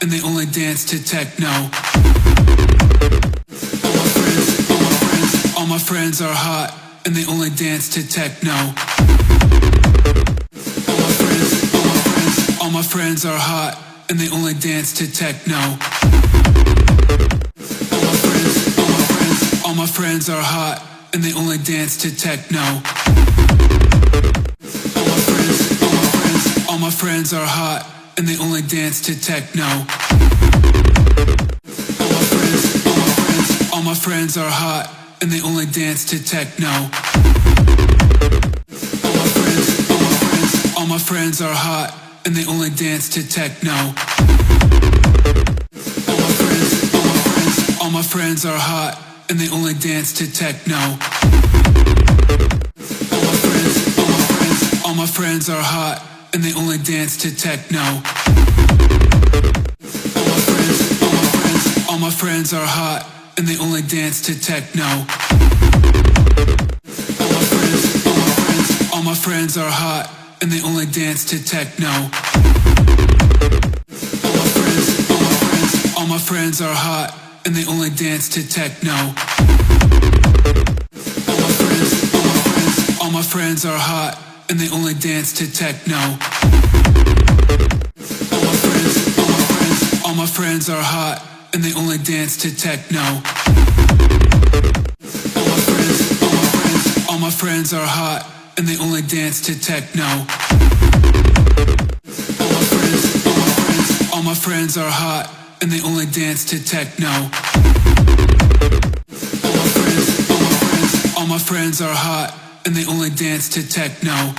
and they only dance to techno. All my friends are hot, and they only dance to techno. All my friends are hot, and they only dance to techno. All my friends are hot, and they only dance to techno. All my friends are hot, and they only dance to techno. All my friends are hot, and they only dance to techno. All my friends are hot, and they only dance to techno. All my friends are hot, and they only dance to techno. All my friends are hot, and they only dance to techno. All my friends are hot, and they only dance to techno. All my friends are hot, and they only dance to techno. All my friends are hot, and they only dance to techno. All my friends are hot, and they only dance to techno. All my friends are hot, and they only dance to techno. All my friends are hot, and they only dance to techno. All my friends are hot, and they only dance to techno. All my friends are hot, and they only dance to techno.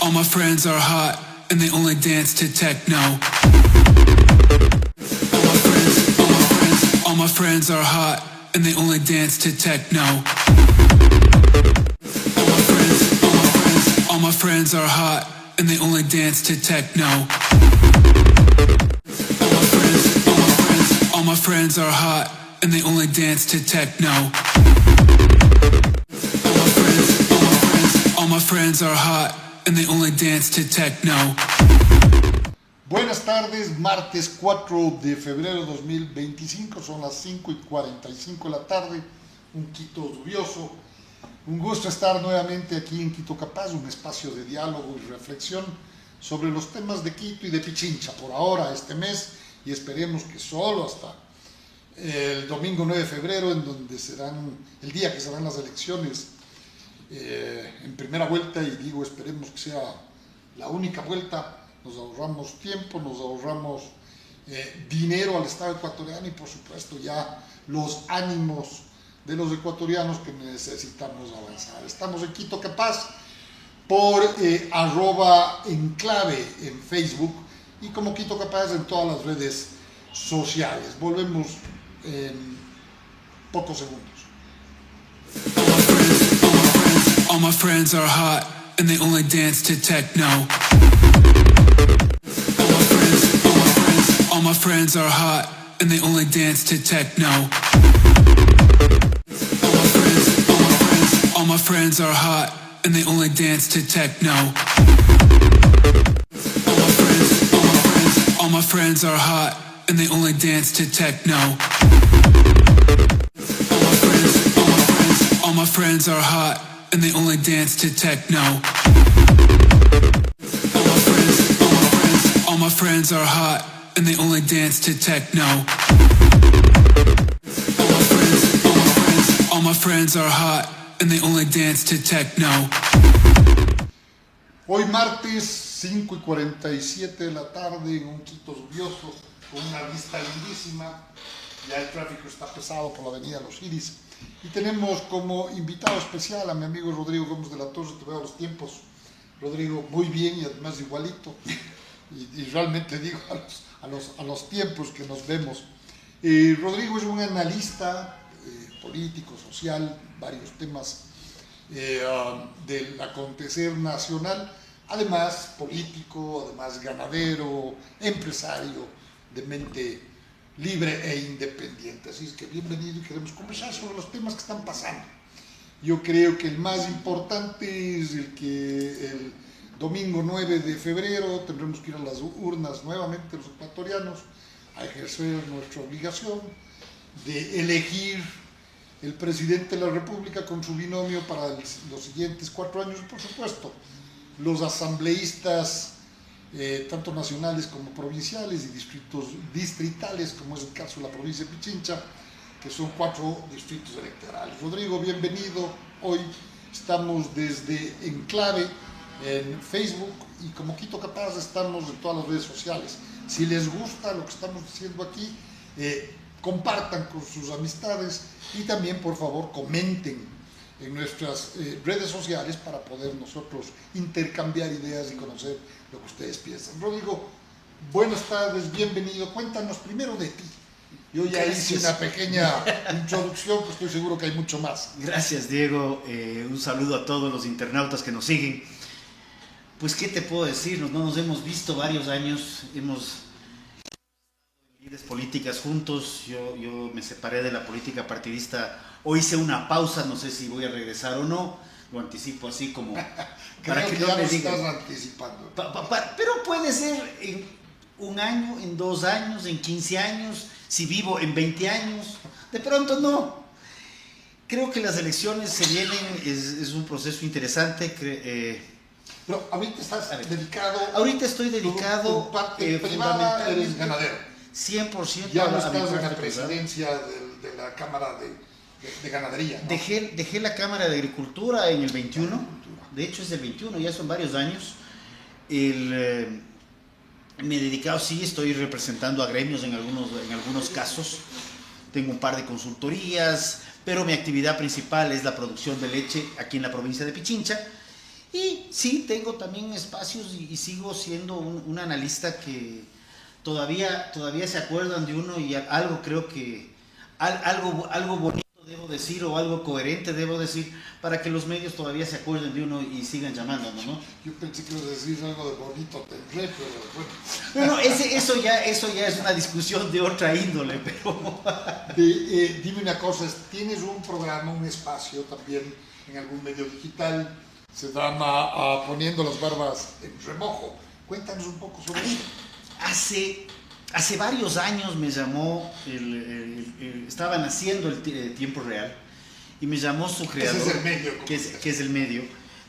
All my friends are hot, and they only dance to techno. All my friends are hot, and they only dance to techno. All my friends are hot, and they only dance to techno. All my friends are hot, and they only dance to techno. All my friends are hot, and they only dance to techno. Buenas tardes, martes 4 de febrero de 2025, son las 5:45 de la tarde, un Quito lluvioso. Un gusto estar nuevamente aquí en Quito Capaz, un espacio de diálogo y reflexión sobre los temas de Quito y de Pichincha por ahora, este mes, y esperemos que solo hasta el domingo 9 de febrero, en donde serán el día que serán las elecciones en primera vuelta, y digo esperemos que sea la única vuelta. Nos ahorramos tiempo, nos ahorramos dinero al Estado ecuatoriano y por supuesto ya los ánimos de los ecuatorianos que necesitamos avanzar. Estamos en Quito Capaz por @enclave en Facebook y como Quito Capaz en todas las redes sociales. Volvemos en pocos segundos. All my friends are hot, and they only dance to techno. All my friends are hot, and they only dance to techno. All my friends are hot, and they only dance to techno. All my friends are hot, and they only dance to techno. All my friends are hot, and they only dance to techno. All my friends are hot, and they only dance to techno. All my friends are hot, and they only dance to techno. Hoy martes 5:47 de la tarde en un Quito lluvioso con una vista lindísima. Ya el tráfico está pesado por la avenida Los Iris y tenemos como invitado especial a mi amigo Rodrigo Gómez de la Torre. Te veo a los tiempos, Rodrigo, muy bien y además igualito, y realmente digo a los tiempos que nos vemos. Rodrigo es un analista político, social, varios temas del acontecer nacional, además político, además ganadero, empresario de mente libre e independiente. Así es que bienvenido y queremos conversar sobre los temas que están pasando. Yo creo que el más importante es el que el domingo 9 de febrero tendremos que ir a las urnas nuevamente los ecuatorianos a ejercer nuestra obligación de elegir el presidente de la República con su binomio para los siguientes 4 años y por supuesto los asambleístas tanto nacionales como provinciales y distritos distritales, como es el caso de la provincia de Pichincha, que son 4 distritos electorales. Rodrigo, bienvenido. Hoy estamos desde Enclave en Facebook y como Quito Capaz estamos en todas las redes sociales. Si les gusta lo que estamos diciendo aquí, compartan con sus amistades y también por favor comenten en nuestras redes sociales para poder nosotros intercambiar ideas y conocer lo que ustedes piensan. Rodrigo, buenas tardes, bienvenido. Cuéntanos primero de ti. Yo ya hice una pequeña introducción, pues estoy seguro que hay mucho más. Gracias, Diego. Un saludo a todos los internautas que nos siguen. Pues, ¿qué te puedo decir? No nos hemos visto varios años, hemos líderes políticas juntos. Yo me separé de la política partidista o hice una pausa, no sé si voy a regresar o no. Lo anticipo así como para que no me digan. Estás anticipando. Pero puede ser en 1 año, en 2 años, en 15 años, si vivo en 20 años. De pronto no. Creo que las elecciones se vienen, es un proceso interesante. Pero ahorita estás dedicado. Ahorita estoy dedicado. Tu parte privada, eres ganadero. 100%. Ya no estás en la presidencia de la Cámara de Ganadería, ¿no? Dejé la Cámara de Agricultura en el 21. De hecho es el 21, ya son varios años. Me he dedicado, sí, estoy representando a gremios en algunos casos. Tengo un par de consultorías, pero mi actividad principal es la producción de leche aquí en la provincia de Pichincha. Y sí, tengo también espacios y sigo siendo un analista que todavía se acuerdan de uno y algo creo que, algo bonito debo decir o algo coherente debo decir para que los medios todavía se acuerden de uno y sigan llamándonos, ¿no? Yo pensé que ibas a decir algo de bonito, pero bueno. No, eso ya es una discusión de otra índole, pero... Dime una cosa, tienes un programa, un espacio también en algún medio digital, se llama Poniendo las Barbas en Remojo. Cuéntanos un poco sobre eso. Hace varios años me llamó, estaba naciendo el Tiempo Real, y me llamó su creador, ese es el medio, que es el medio,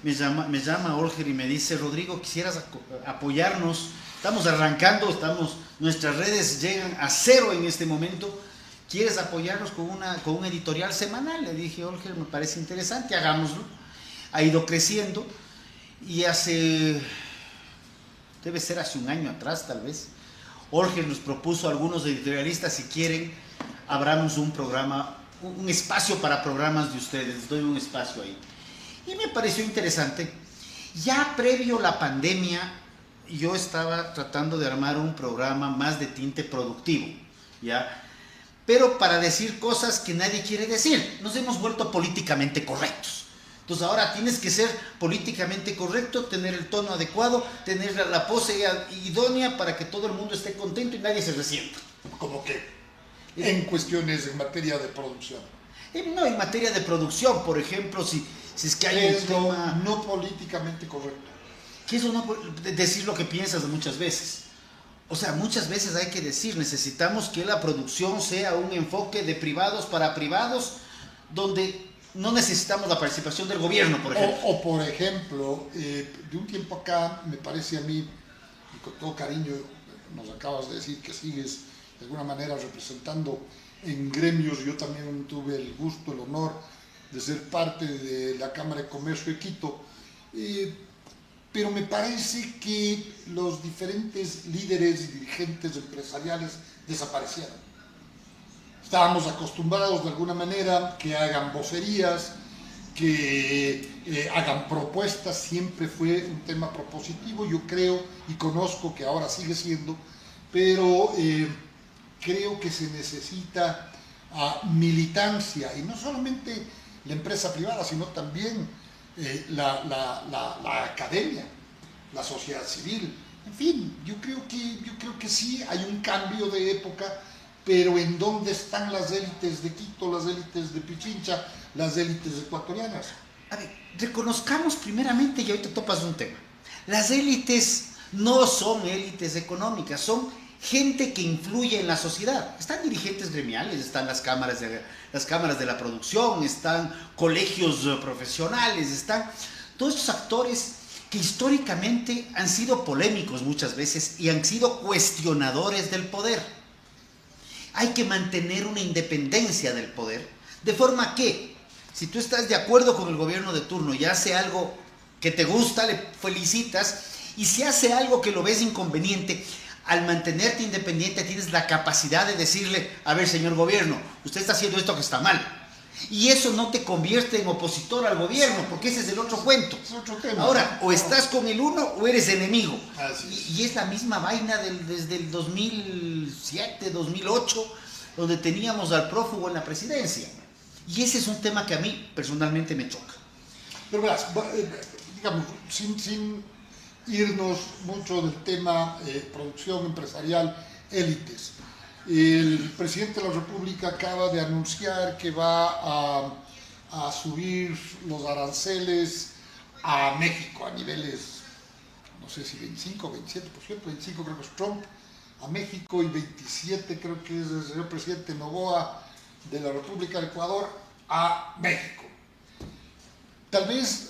me llama Olger y me dice: Rodrigo, quisieras apoyarnos, estamos arrancando, nuestras redes llegan a 0 en este momento, ¿quieres apoyarnos con un editorial semanal? Le dije: Olger, me parece interesante, hagámoslo. Ha ido creciendo y debe ser hace 1 año atrás tal vez, Olger nos propuso a algunos editorialistas: si quieren, abramos un programa, un espacio para programas de ustedes, les doy un espacio ahí. Y me pareció interesante. Ya previo a la pandemia, yo estaba tratando de armar un programa más de tinte productivo, ¿ya? Pero para decir cosas que nadie quiere decir. Nos hemos vuelto políticamente correctos. Entonces ahora tienes que ser políticamente correcto, tener el tono adecuado, tener la pose idónea para que todo el mundo esté contento y nadie se resienta. ¿Cómo qué? En cuestiones, en materia de producción. No, en materia de producción, por ejemplo, si es que hay un tema... No políticamente correcto. ¿Qué es no decir lo que piensas muchas veces? O sea, muchas veces hay que decir, necesitamos que la producción sea un enfoque de privados para privados, donde no necesitamos la participación del gobierno, por ejemplo. O por ejemplo, de un tiempo acá, me parece a mí, y con todo cariño, nos acabas de decir que sigues de alguna manera representando en gremios. Yo también tuve el gusto, el honor de ser parte de la Cámara de Comercio de Quito, pero me parece que los diferentes líderes y dirigentes empresariales desaparecieron. Estábamos acostumbrados de alguna manera que hagan vocerías, que hagan propuestas, siempre fue un tema propositivo, yo creo y conozco que ahora sigue siendo, pero creo que se necesita militancia, y no solamente la empresa privada, sino también la academia, la sociedad civil. En fin, yo creo que sí hay un cambio de época, pero ¿en dónde están las élites de Quito, las élites de Pichincha, las élites ecuatorianas? A ver, reconozcamos primeramente, y ahorita topas un tema, las élites no son élites económicas, son gente que influye en la sociedad. Están dirigentes gremiales, están las cámaras de la producción, están colegios profesionales, están todos estos actores que históricamente han sido polémicos muchas veces y han sido cuestionadores del poder. Hay que mantener una independencia del poder, de forma que, si tú estás de acuerdo con el gobierno de turno y hace algo que te gusta, le felicitas, y si hace algo que lo ves inconveniente, al mantenerte independiente tienes la capacidad de decirle, a ver, señor gobierno, usted está haciendo esto que está mal. Y eso no te convierte en opositor al gobierno, porque ese es el otro cuento. Es otro tema. Ahora, o estás con el uno o eres enemigo. Y es la misma vaina desde el 2007, 2008, donde teníamos al prófugo en la presidencia. Y ese es un tema que a mí personalmente me choca. Pero verás, digamos, sin irnos mucho del tema producción empresarial, élites. El presidente de la República acaba de anunciar que va a subir los aranceles a México a niveles, no sé si 25, 27%, 25 creo que es Trump, a México, y 27 creo que es el señor presidente Noboa de la República del Ecuador a México. Tal vez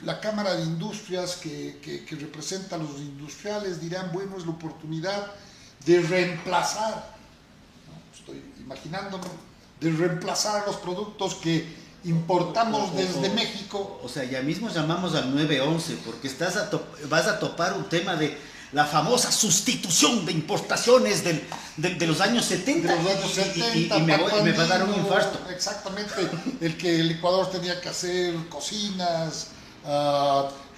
la Cámara de Industrias que representa a los industriales dirán, bueno, es la oportunidad de reemplazar, ¿no? Estoy imaginándome, de reemplazar los productos que importamos desde México. O sea, ya mismo llamamos al 911 porque vas a topar un tema de la famosa sustitución de importaciones de los años 70. De los años 70, y me va a dar un infarto. Exactamente, el que el Ecuador tenía que hacer cocinas,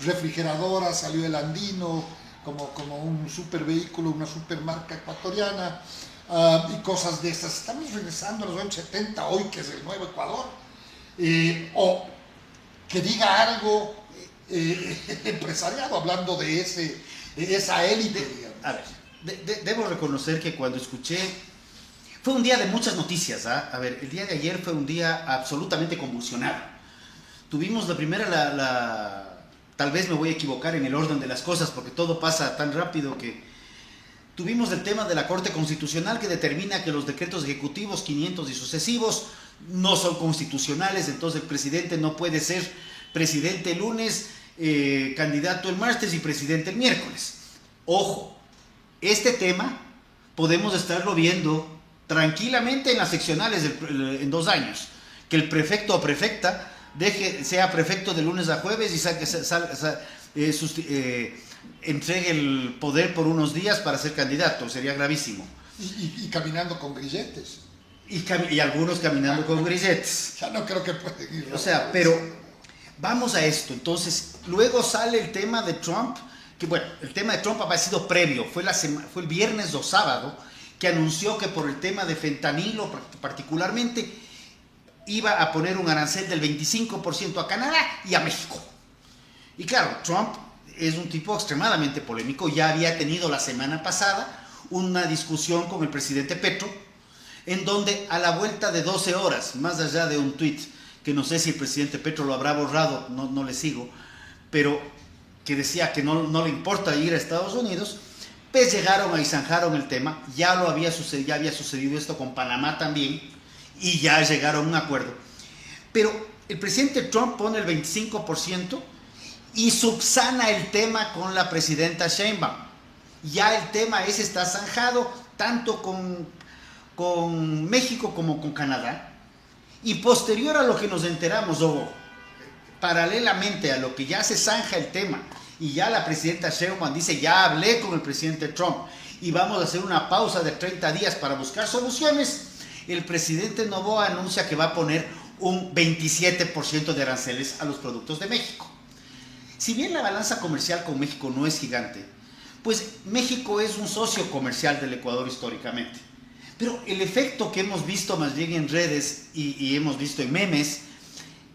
refrigeradoras, salió el Andino como un super vehículo, una super marca ecuatoriana, y cosas de estas. Estamos regresando a los años 70 hoy, que es el nuevo Ecuador, o que diga algo empresariado, hablando de esa élite, digamos. A ver, debo reconocer que cuando escuché, fue un día de muchas noticias, ¿ah? A ver, el día de ayer fue un día absolutamente convulsionado. Tuvimos la primera, tal vez me voy a equivocar en el orden de las cosas, porque todo pasa tan rápido que tuvimos el tema de la Corte Constitucional, que determina que los decretos ejecutivos 500 y sucesivos no son constitucionales, entonces el presidente no puede ser presidente el lunes, candidato el martes y presidente el miércoles. Ojo, este tema podemos estarlo viendo tranquilamente en las seccionales en 2 años, que el prefecto o prefecta sea prefecto de lunes a jueves y entregue el poder por unos días para ser candidato. Sería gravísimo. Y caminando con grilletes. Y algunos caminando con grilletes. Ya no creo que pueden ir. O sea, pero vamos a esto. Entonces, luego sale el tema de Trump, que bueno, el tema de Trump ha sido previo. Fue el viernes o sábado que anunció que por el tema de fentanilo particularmente iba a poner un arancel del 25% a Canadá y a México. Y claro, Trump es un tipo extremadamente polémico. Ya había tenido la semana pasada una discusión con el presidente Petro, en donde a la vuelta de 12 horas, más allá de un tuit, que no sé si el presidente Petro lo habrá borrado, no le sigo, pero que decía que no le importa ir a Estados Unidos, pues llegaron y zanjaron el tema. Ya había sucedido esto con Panamá también, y ya llegaron a un acuerdo. Pero el presidente Trump pone el 25% y subsana el tema con la presidenta Sheinbaum. Ya el tema ese está zanjado tanto con México como con Canadá. Y posterior a lo que nos enteramos, o paralelamente a lo que ya se zanja el tema, y ya la presidenta Sheinbaum dice, ya hablé con el presidente Trump y vamos a hacer una pausa de 30 días para buscar soluciones, el presidente Noboa anuncia que va a poner un 27% de aranceles a los productos de México. Si bien la balanza comercial con México no es gigante, pues México es un socio comercial del Ecuador históricamente. Pero el efecto que hemos visto más bien en redes y hemos visto en memes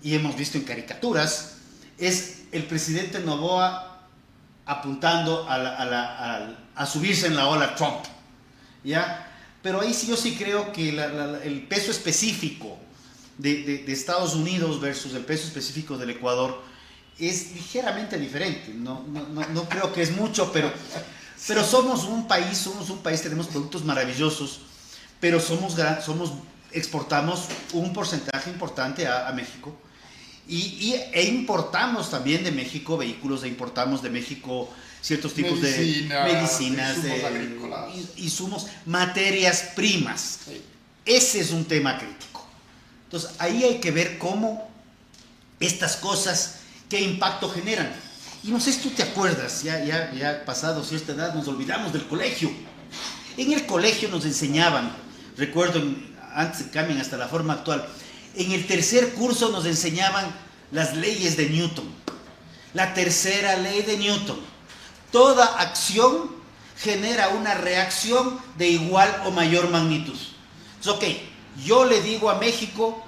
y hemos visto en caricaturas es el presidente Noboa apuntando a subirse en la ola Trump, ¿ya? Pero ahí sí yo sí creo que el peso específico de Estados Unidos versus el peso específico del Ecuador es ligeramente diferente. No creo que es mucho, pero somos un país, tenemos productos maravillosos, pero exportamos un porcentaje importante a México. E importamos también de México vehículos, importamos de México ciertos tipos de medicinas, insumos, materias primas. Sí. Ese es un tema crítico. Entonces, ahí hay que ver cómo estas cosas, qué impacto generan. Y no sé si tú te acuerdas, ya pasado cierta edad, nos olvidamos del colegio. En el colegio nos enseñaban, recuerdo, antes que cambien hasta la forma actual, en el tercer curso nos enseñaban las leyes de Newton. La tercera ley de Newton. Toda acción genera una reacción de igual o mayor magnitud. Entonces, ok, yo le digo a México,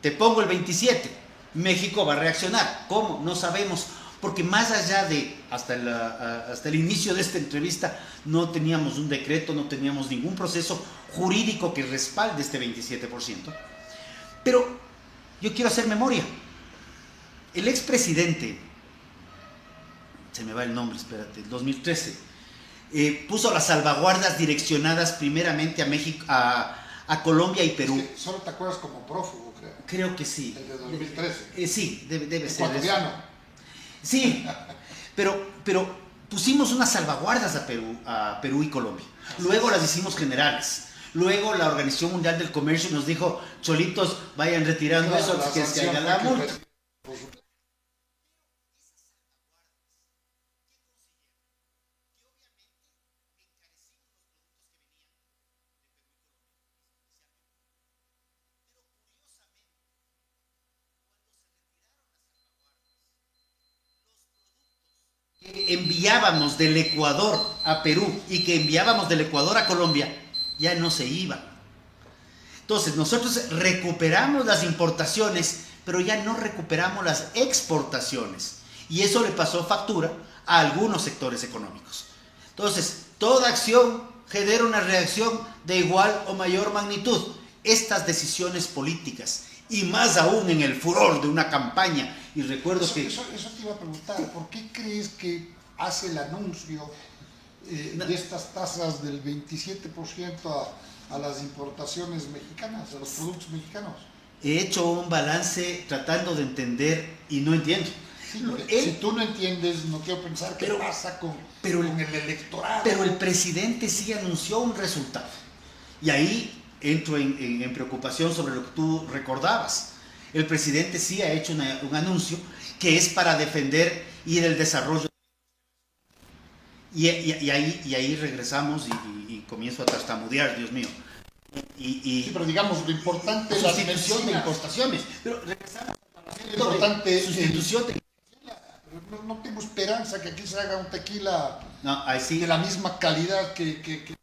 te pongo el 27, México va a reaccionar. ¿Cómo? No sabemos, porque más allá de, hasta el inicio de esta entrevista, no teníamos un decreto, no teníamos ningún proceso jurídico que respalde este 27%. Pero yo quiero hacer memoria. El expresidente, se me va el nombre, espérate, 2013, puso las salvaguardas direccionadas primeramente a México, a Colombia y Perú. Es que solo te acuerdas como prófugo, creo. Creo que sí. El de 2013. Sí, debe ser. Ecuatoriano. Sí, pero pusimos unas salvaguardas a Perú y Colombia. Luego las hicimos generales. Luego la Organización Mundial del Comercio nos dijo, cholitos, vayan retirando Claro, eso, la que se sanción haga la fue que- multa. Enviábamos del Ecuador a Perú y que enviábamos del Ecuador a Colombia, ya no se iban. Entonces nosotros recuperamos las importaciones, pero ya no recuperamos las exportaciones. Y eso le pasó factura a algunos sectores económicos. Entonces, toda acción genera una reacción de igual o mayor magnitud. Estas decisiones políticas, y más aún en el furor de una campaña, y recuerdo Eso que... te iba a preguntar, ¿por qué crees que hace el anuncio de estas tasas del 27% a las importaciones mexicanas, a los productos mexicanos? He hecho un balance tratando de entender y no entiendo. Sí, si tú no entiendes, no quiero pensar qué pasa con el electorado. Pero el presidente sí anunció un resultado. Y ahí entro en preocupación sobre lo que tú recordabas. El presidente sí ha hecho un anuncio que es para defender y el desarrollo. Y ahí regresamos y comienzo a tartamudear, Dios mío. Sí, pero digamos, lo importante es la sustitución de importaciones. Pero regresamos lo importante sustitución de... No tengo esperanza que aquí se haga un tequila No, ahí sí. de la misma calidad que...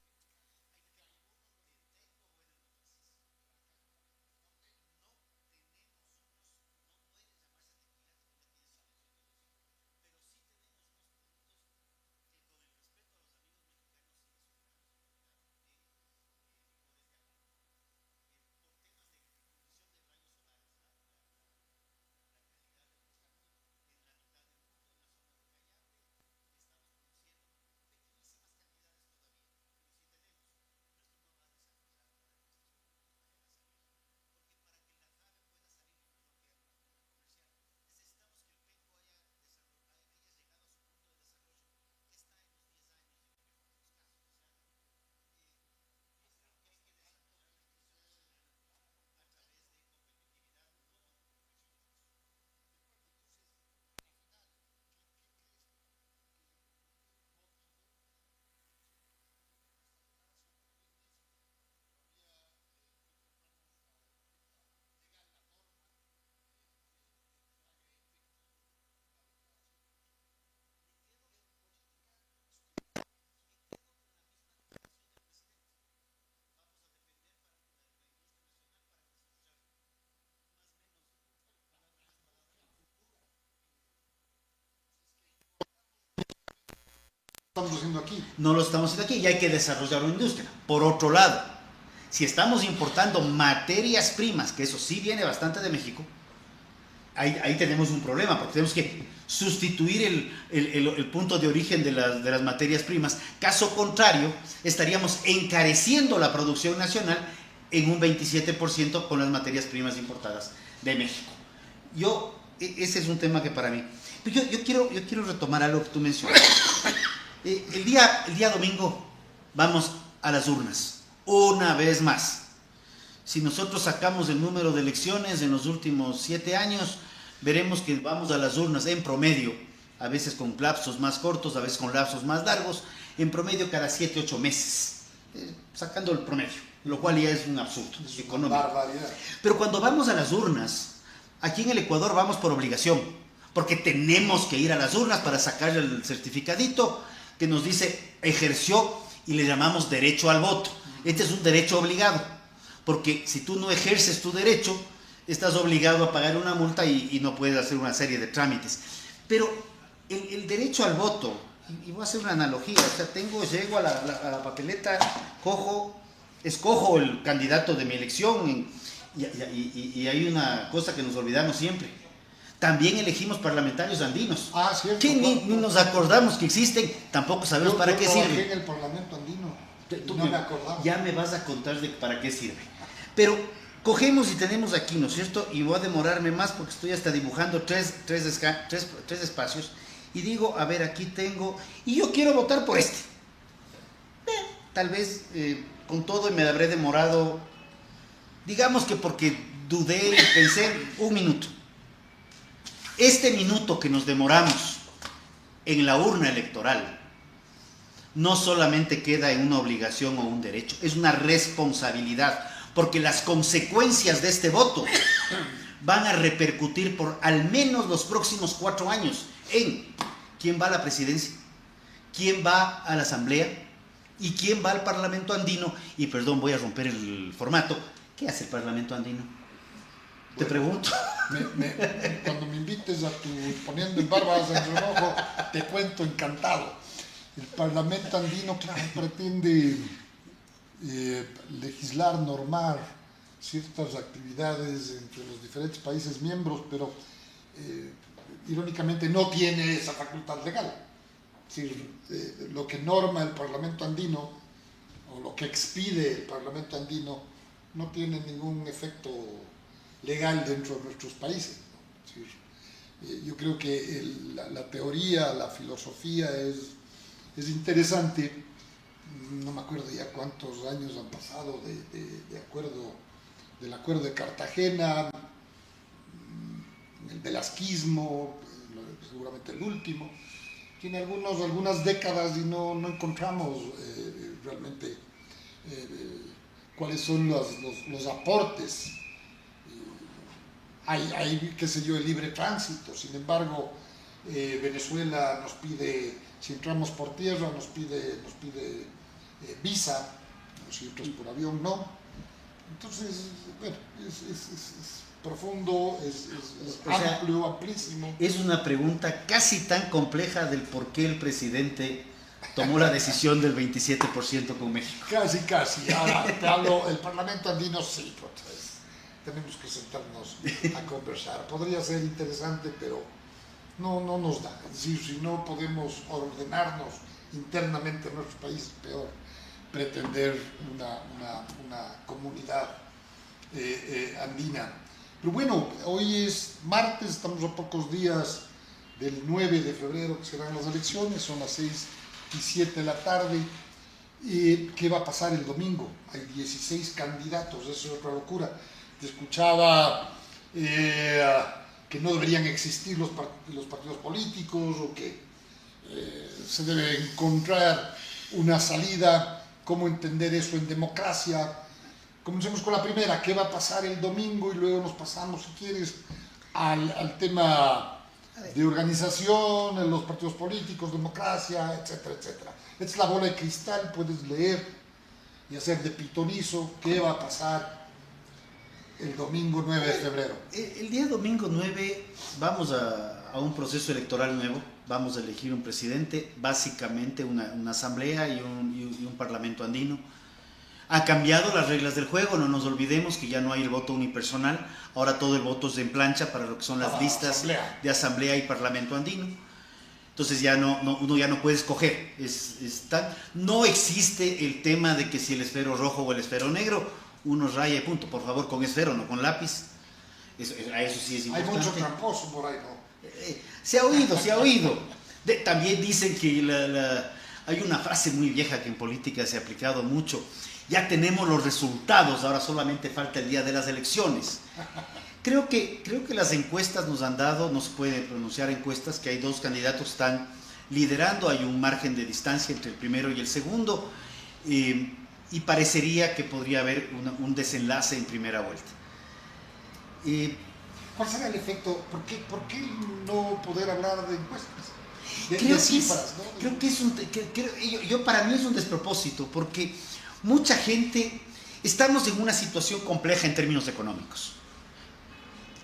estamos haciendo aquí. No lo estamos haciendo aquí y hay que desarrollar una industria. Por otro lado, si estamos importando materias primas, que eso sí viene bastante de México, ahí tenemos un problema, porque tenemos que sustituir el punto de origen de las materias primas. Caso contrario, estaríamos encareciendo la producción nacional en un 27% con las materias primas importadas de México. Ese es un tema que para mí... Yo quiero retomar algo que tú mencionas. El día domingo vamos a las urnas, una vez más. Si nosotros sacamos el número de elecciones en los últimos 7 años, veremos que vamos a las urnas en promedio, a veces con lapsos más cortos, a veces con lapsos más largos, en promedio cada 7, 8 meses, sacando el promedio, lo cual ya es un absurdo económico. Barbaridad. Pero cuando vamos a las urnas, aquí en el Ecuador vamos por obligación, porque tenemos que ir a las urnas para sacar el certificadito que nos dice ejerció y le llamamos derecho al voto. Este es un derecho obligado, porque si tú no ejerces tu derecho, estás obligado a pagar una multa y no puedes hacer una serie de trámites. Pero el derecho al voto, y voy a hacer una analogía, o sea, llego a la papeleta, escojo el candidato de mi elección, y hay una cosa que nos olvidamos siempre. También elegimos parlamentarios andinos. Ah, cierto. Que ni nos acordamos que existen, tampoco sabemos para qué trabajé sirven. en el Parlamento andino. Tú No me acordaba. Ya me vas a contar de para qué sirve. Pero cogemos y tenemos aquí, ¿no es cierto? Y voy a demorarme más porque estoy hasta dibujando tres espacios. Y digo, a ver, aquí tengo... Y yo quiero votar por este. Tal vez con todo me habré demorado... Digamos que porque dudé y pensé un minuto. Este minuto que nos demoramos en la urna electoral no solamente queda en una obligación o un derecho, es una responsabilidad, porque las consecuencias de este voto van a repercutir por al menos los próximos 4 años en quién va a la presidencia, quién va a la asamblea y quién va al Parlamento andino. Y perdón, voy a romper el formato. ¿Qué hace el Parlamento andino? Te pregunto. Cuando me invites a tu Poniendo en Barbas en Remojo, te cuento encantado. El Parlamento andino, claro, pretende legislar, normar ciertas actividades entre los diferentes países miembros, pero irónicamente no tiene esa facultad legal. Es decir, lo que norma el Parlamento andino o lo que expide el Parlamento andino no tiene ningún efecto legal dentro de nuestros países, ¿no? Es decir, yo creo que la teoría, la filosofía es interesante. No me acuerdo ya cuántos años han pasado del acuerdo de Cartagena, el velasquismo, seguramente el último. Tiene algunas décadas y no encontramos realmente cuáles son los aportes. Hay, qué sé yo, el libre tránsito. Sin embargo, Venezuela nos pide, si entramos por tierra, nos pide visa, si entras por avión no. Entonces, bueno, es profundo, es amplio, amplísimo. Es una pregunta casi tan compleja del por qué el presidente tomó la decisión del 27% con México. Casi. Ahora te hablo, el Parlamento andino sí, pues, tenemos que sentarnos a conversar. Podría ser interesante, pero no nos da. Es decir, si no podemos ordenarnos internamente en nuestro país, peor pretender una comunidad andina. Pero bueno, hoy es martes, estamos a pocos días del 9 de febrero que serán las elecciones, son las 6:07 de la tarde. ¿Qué va a pasar el domingo? Hay 16 candidatos, eso es otra locura. Te escuchaba que no deberían existir los partidos políticos o que se debe encontrar una salida. ¿Cómo entender eso en democracia? Comencemos con la primera. ¿Qué va a pasar el domingo? Y luego nos pasamos, si quieres, al tema de organización, en los partidos políticos, democracia, etcétera, etcétera. Esta es la bola de cristal, puedes leer y hacer de pitonizo qué va a pasar el domingo 9 de febrero. El día domingo 9 vamos a un proceso electoral nuevo, vamos a elegir un presidente, básicamente una asamblea y un parlamento andino. Ha cambiado las reglas del juego, no nos olvidemos que ya no hay el voto unipersonal, ahora todo el voto es en plancha para lo que son las listas de asamblea y parlamento andino. Entonces uno ya no puede escoger, no existe el tema de que si el esfero rojo o el esfero negro, uno raya y punto, por favor, con esfero, no con lápiz. A eso sí es importante. Hay mucho tramposo por ahí, ¿no? Se ha oído. También dicen que hay una frase muy vieja que en política se ha aplicado mucho. Ya tenemos los resultados, ahora solamente falta el día de las elecciones. Creo que las encuestas nos han dado, no se puede pronunciar encuestas, que hay dos candidatos que están liderando, hay un margen de distancia entre el primero y el segundo, y parecería que podría haber un desenlace en primera vuelta. ¿Cuál será el efecto? ¿Por qué no poder hablar de encuestas? Creo cifras, ¿no? Yo para mí es un despropósito, porque mucha gente, estamos en una situación compleja en términos económicos.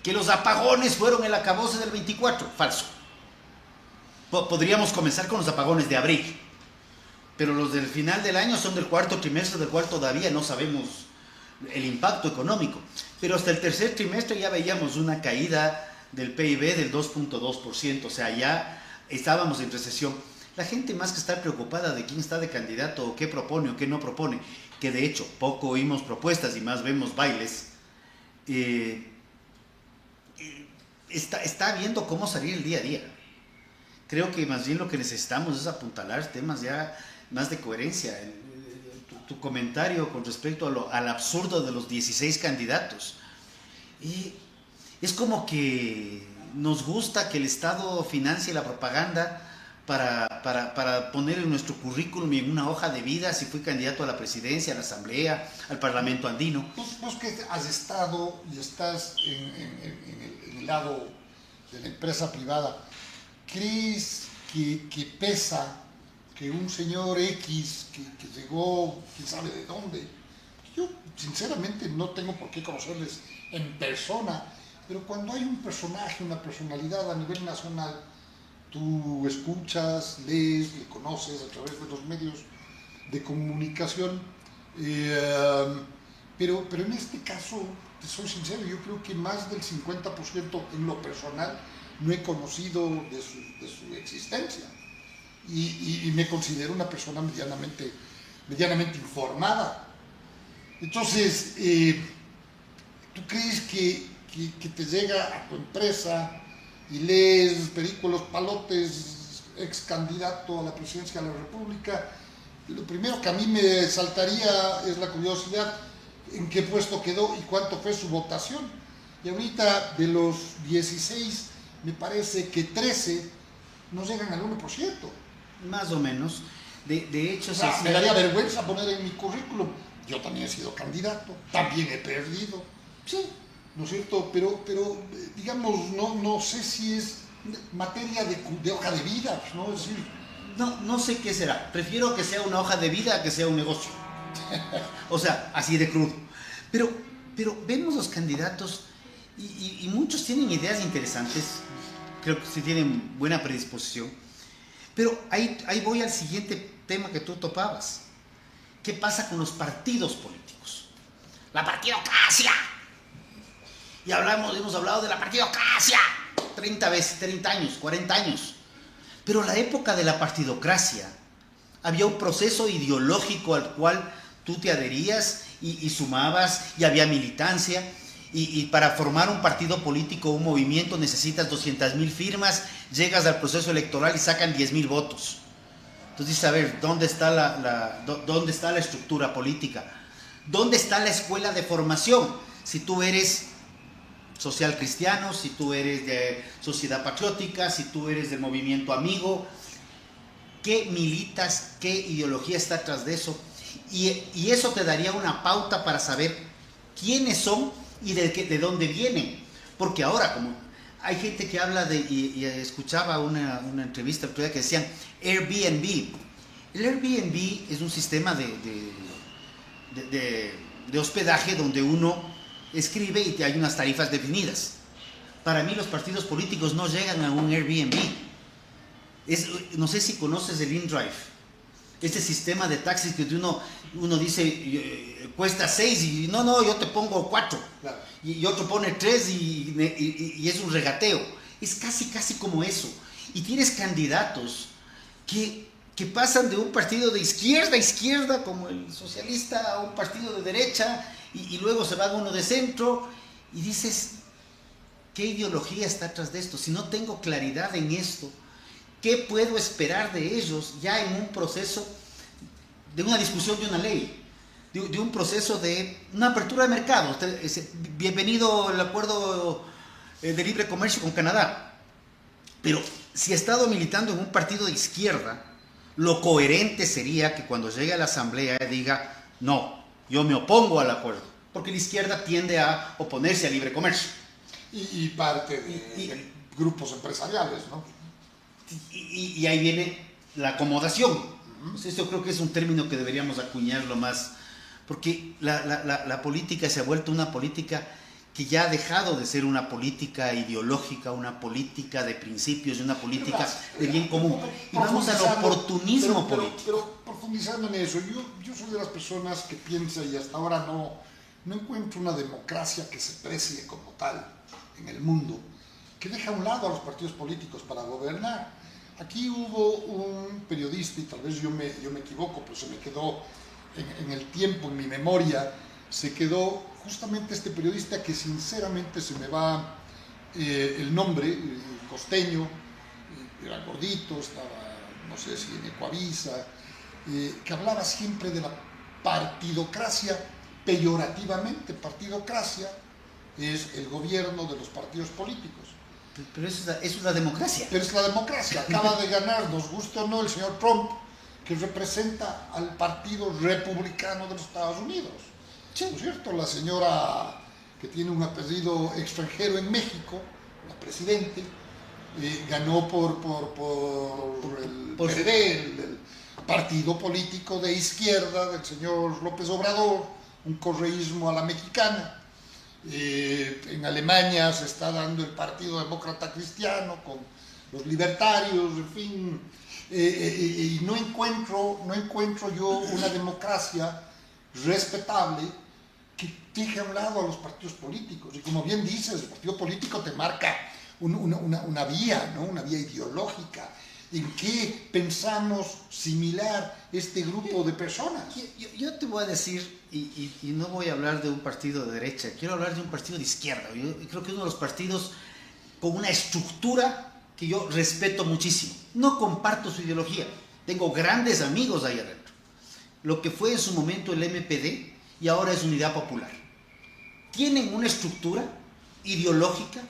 Que los apagones fueron el acabose del 24, falso. Podríamos comenzar con los apagones de abril, pero los del final del año son del cuarto trimestre, del cual todavía no sabemos el impacto económico. Pero hasta el tercer trimestre ya veíamos una caída del PIB del 2.2%, o sea, ya estábamos en recesión. La gente más que estar preocupada de quién está de candidato o qué propone o qué no propone, que de hecho poco oímos propuestas y más vemos bailes, está viendo cómo salir el día a día. Creo que más bien lo que necesitamos es apuntalar temas ya más de coherencia. Tu comentario con respecto al absurdo de los 16 candidatos. Es como que nos gusta que el Estado financie la propaganda para poner en nuestro currículum y en una hoja de vida si fui candidato a la presidencia, a la asamblea, al parlamento andino. Vos que has estado y estás en el lado de la empresa privada, ¿crees que pesa que un señor X que llegó, quién sabe de dónde? Yo sinceramente no tengo por qué conocerles en persona, pero cuando hay un personaje, una personalidad a nivel nacional, tú escuchas, lees, le conoces a través de los medios de comunicación, pero en este caso, te soy sincero, yo creo que más del 50% en lo personal no he conocido de su existencia, y me considero una persona medianamente informada. Entonces, ¿tú crees que te llega a tu empresa y lees Perico Palotes, ex candidato a la presidencia de la República? Lo primero que a mí me saltaría es la curiosidad en qué puesto quedó y cuánto fue su votación. Y ahorita de los 16, me parece que 13 no llegan al 1%. Más o menos. De hecho, me daría vergüenza poner en mi currículum. Yo también he sido candidato, también he perdido. Sí, ¿no es cierto? Pero digamos, no sé si es materia de hoja de vida, ¿no? Es decir, no sé qué será. Prefiero que sea una hoja de vida a que sea un negocio. O sea, así de crudo. Pero vemos los candidatos y muchos tienen ideas interesantes. Creo que sí tienen buena predisposición. Pero ahí voy al siguiente tema que tú topabas. ¿Qué pasa con los partidos políticos? La partidocracia. Y hemos hablado de la partidocracia 30 veces, 30 años, 40 años. Pero en la época de la partidocracia había un proceso ideológico al cual tú te adherías y sumabas, y había militancia. Y para formar un partido político, un movimiento, necesitas 200,000 firmas, llegas al proceso electoral y sacan 10,000 votos. Entonces dices, a ver, ¿dónde está la estructura política? ¿Dónde está la escuela de formación? Si tú eres social cristiano, si tú eres de sociedad patriótica, si tú eres del movimiento amigo, ¿qué militas? ¿Qué ideología está atrás de eso? Y eso te daría una pauta para saber quiénes son y de dónde vienen. Porque ahora, como hay gente que habla y escuchaba una entrevista el otro día que decían Airbnb. El Airbnb es un sistema de hospedaje donde uno escribe y hay unas tarifas definidas. Para mí los partidos políticos no llegan a un Airbnb. No sé si conoces el InDrive. Este sistema de taxis que uno dice cuesta 6 y no, yo te pongo 4. Claro. Y otro pone 3 y es un regateo. Es casi como eso. Y tienes candidatos que pasan de un partido de izquierda a izquierda, como el socialista, a un partido de derecha, y luego se va uno de centro, y dices, ¿qué ideología está atrás de esto? Si no tengo claridad en esto, ¿qué puedo esperar de ellos ya en un proceso de una discusión de una ley? De un proceso de una apertura de mercado. Bienvenido el acuerdo de libre comercio con Canadá. Pero si ha estado militando en un partido de izquierda, lo coherente sería que cuando llegue a la asamblea diga, no, yo me opongo al acuerdo, porque la izquierda tiende a oponerse al libre comercio. Y parte de grupos empresariales, ¿no? Y ahí viene la acomodación. Entonces, yo creo que es un término que deberíamos acuñarlo más, porque la política se ha vuelto una política que ya ha dejado de ser una política ideológica, una política de principios y una política de bien común. Y vamos al oportunismo político. Pero profundizando en eso, yo soy de las personas que piensa y hasta ahora no encuentro una democracia que se precie como tal en el mundo, que deja a un lado a los partidos políticos para gobernar. Aquí hubo un periodista, y tal vez yo me equivoco, pero se me quedó en el tiempo, en mi memoria, se quedó justamente este periodista que sinceramente se me va el nombre, costeño, era gordito, estaba, no sé si en Ecuavisa, que hablaba siempre de la partidocracia peyorativamente. Partidocracia es el gobierno de los partidos políticos. Pero eso es la democracia. Pero es la democracia. Acaba de ganar, nos gusta o no, el señor Trump, que representa al Partido Republicano de los Estados Unidos. Sí. ¿No es cierto? La señora que tiene un apellido extranjero en México, la presidente, ganó por el PRD, el partido político de izquierda del señor López Obrador, un correísmo a la mexicana. En Alemania se está dando el Partido Demócrata Cristiano con los libertarios, en fin, y no encuentro yo una democracia respetable que deje a un lado a los partidos políticos. Y como bien dices, el partido político te marca una vía, ¿no? Una vía ideológica. ¿En qué pensamos similar este grupo de personas? Yo te voy a decir, y no voy a hablar de un partido de derecha, quiero hablar de un partido de izquierda. Yo creo que es uno de los partidos con una estructura que yo respeto muchísimo. No comparto su ideología, tengo grandes amigos ahí adentro. Lo que fue en su momento el MPD y ahora es Unidad Popular. Tienen una estructura ideológica,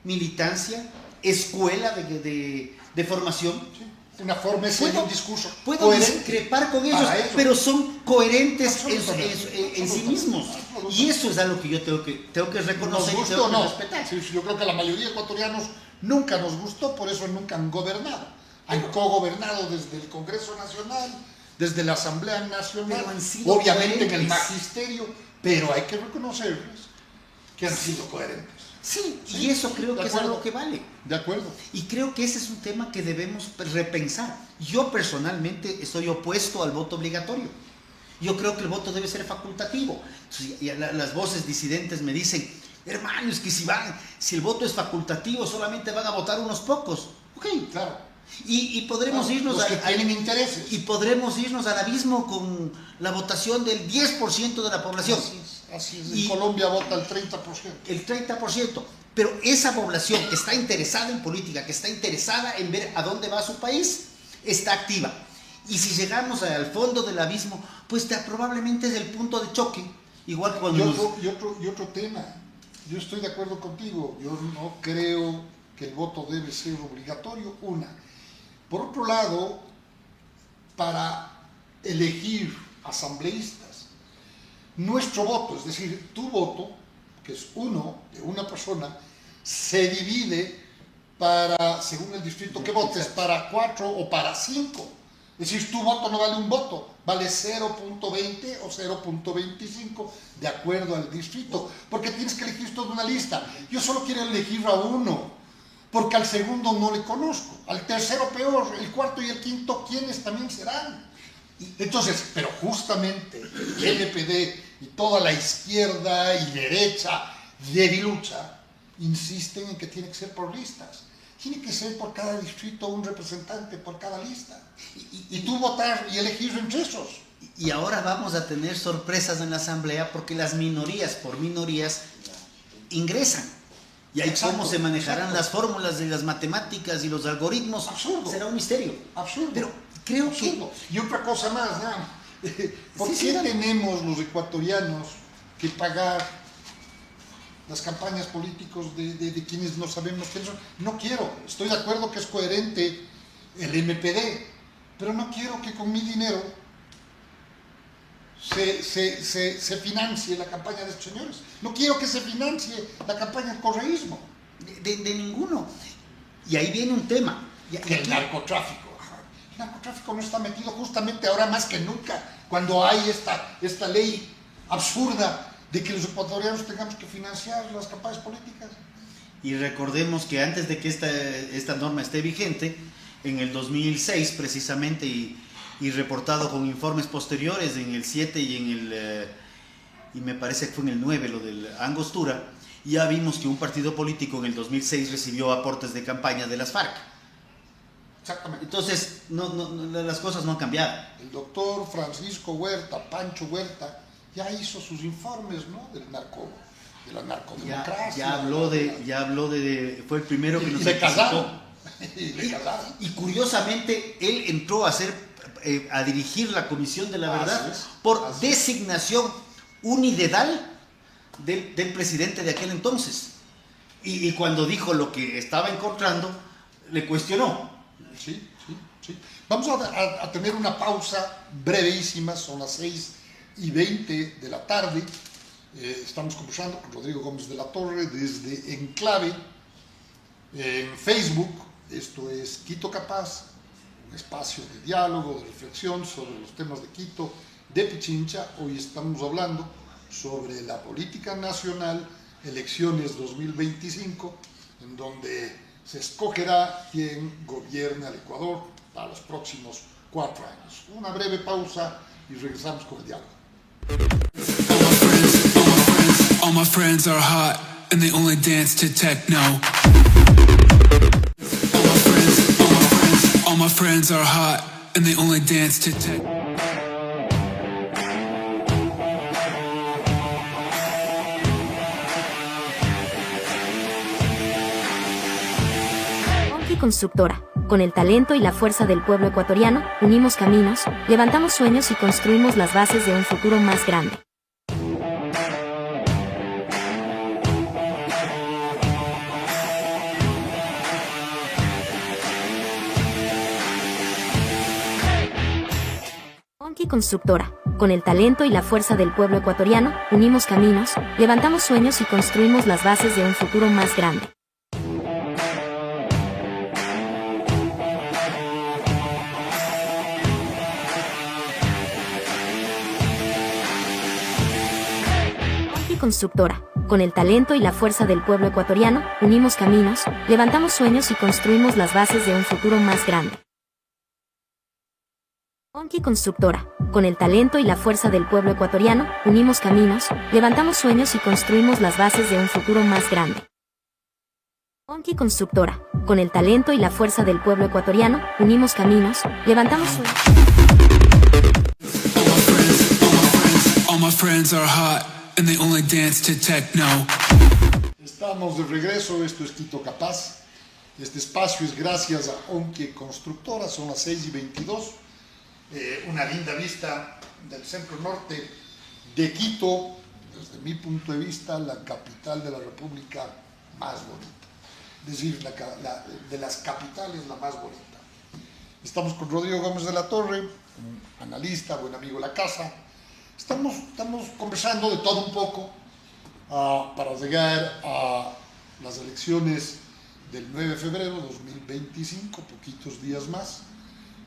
militancia, escuela de formación. Sí, una forma es un discurso. Puedo discrepar con ellos, pero son coherentes en sí mismos. Y eso es algo que yo tengo que reconocer y tengo que respetar. Sí, yo creo que a la mayoría de ecuatorianos nunca nos gustó, por eso nunca han gobernado. Han cogobernado desde el Congreso Nacional, desde la Asamblea Nacional, obviamente en el magisterio, pero hay que reconocerles que han sido coherentes. Sí, y eso creo que es algo que vale. De acuerdo. Y creo que ese es un tema que debemos repensar. Yo personalmente estoy opuesto al voto obligatorio. Yo creo que el voto debe ser facultativo. Y las voces disidentes me dicen, hermano, es que si el voto es facultativo solamente van a votar unos pocos. Ok, claro. Y podremos irnos tienen intereses. Y podremos irnos al abismo con la votación del 10% de la población. Así es. En Colombia vota el 30%. El 30%. Pero esa población que está interesada en política, que está interesada en ver a dónde va su país, está activa. Y si llegamos al fondo del abismo, pues probablemente es el punto de choque. Igual que cuando y otro tema. Yo estoy de acuerdo contigo. Yo no creo que el voto debe ser obligatorio. Una. Por otro lado, para elegir asambleístas, nuestro voto, es decir, tu voto, que es uno de una persona, se divide según el distrito que votes, para 4 o para 5. Es decir, tu voto no vale un voto, vale 0.20 o 0.25 de acuerdo al distrito, porque tienes que elegir toda una lista. Yo solo quiero elegir a uno, porque al segundo no le conozco, al tercero peor, el cuarto y el quinto, ¿quiénes también serán? Entonces, pero justamente el LPD y toda la izquierda y derecha debilucha insisten en que tiene que ser por listas. Tiene que ser por cada distrito un representante por cada lista. Y tú votar y elegir entre esos. Y ahora vamos a tener sorpresas en la asamblea porque las minorías por minorías ingresan. Y ahí Exacto, cómo se manejarán exacto. las fórmulas de las matemáticas y los algoritmos. Absurdo. Será un misterio. Absurdo. Pero creo Absurdo. Y otra cosa más, ¿no? ¿Por Sí, qué dale. tenemos los ecuatorianos que pagar las campañas políticos de quienes no sabemos quiénes son? No quiero, estoy de acuerdo que es coherente el MPD, pero no quiero que con mi dinero se financie la campaña de estos señores. No quiero que se financie la campaña del correísmo. de ninguno. Y ahí viene un tema. Y El aquí- narcotráfico. El narcotráfico no está metido justamente ahora más que nunca, cuando hay esta ley absurda de que los ecuatorianos tengamos que financiar las campañas políticas. Y recordemos que antes de que esta norma esté vigente, en el 2006 precisamente, y reportado con informes posteriores en el 7 y en el y me parece que fue en el 9 lo del Angostura, ya vimos que un partido político en el 2006 recibió aportes de campaña de las FARC. Exactamente. Entonces, las cosas no han cambiado. El doctor Francisco Huerta, Pancho Huerta, ya hizo sus informes, ¿no? De la narcodemocracia. Ya habló fue el primero que Y nos le anticipó. casaron. Y le casaron. Y curiosamente, él entró a dirigir la Comisión de la Así Verdad es, por así es. designación unidedal del presidente de aquel entonces. Y cuando dijo lo que estaba encontrando, le cuestionó. Sí. Vamos a tener una pausa brevísima, son las 6:20 de la tarde. Estamos conversando con Rodrigo Gómez de la Torre desde Enclave en Facebook. Esto es Quito Capaz, un espacio de diálogo, de reflexión sobre los temas de Quito, de Pichincha. Hoy estamos hablando sobre la política nacional, elecciones 2025, en donde se escogerá quién gobierna el Ecuador para los próximos 4 años. Una breve pausa y regresamos con el diálogo. All my friends are hot, and they only dance to techno. All my friends are hot, and they only dance to techno. Onki Constructora. Con el talento y la fuerza del pueblo ecuatoriano, unimos caminos, levantamos sueños y construimos las bases de un futuro más grande. Onki Constructora. Con el talento y la fuerza del pueblo ecuatoriano, unimos caminos, levantamos sueños y construimos las bases de un futuro más grande. Onki Constructora. Con el talento y la fuerza del pueblo ecuatoriano, unimos caminos, levantamos sueños y construimos las bases de un futuro más grande. Onki Constructora. Con el talento y la fuerza del pueblo ecuatoriano, unimos caminos, levantamos sueños y construimos las bases de un futuro más grande. Onki Constructora. Con el talento y la fuerza del pueblo ecuatoriano, unimos caminos, levantamos sueños. All my friends are hot, and they only dance to techno. Estamos de regreso, esto es Quito Capaz. Este espacio es gracias a Onki Constructora, son las 6:22. Una linda vista del centro norte de Quito, desde mi punto de vista, la capital de la República más bonita. Es decir, de las capitales la más bonita. Estamos con Rodrigo Gómez de la Torre, un analista, buen amigo de la casa. Estamos conversando de todo un poco para llegar a las elecciones del 9 de febrero de 2025, poquitos días más.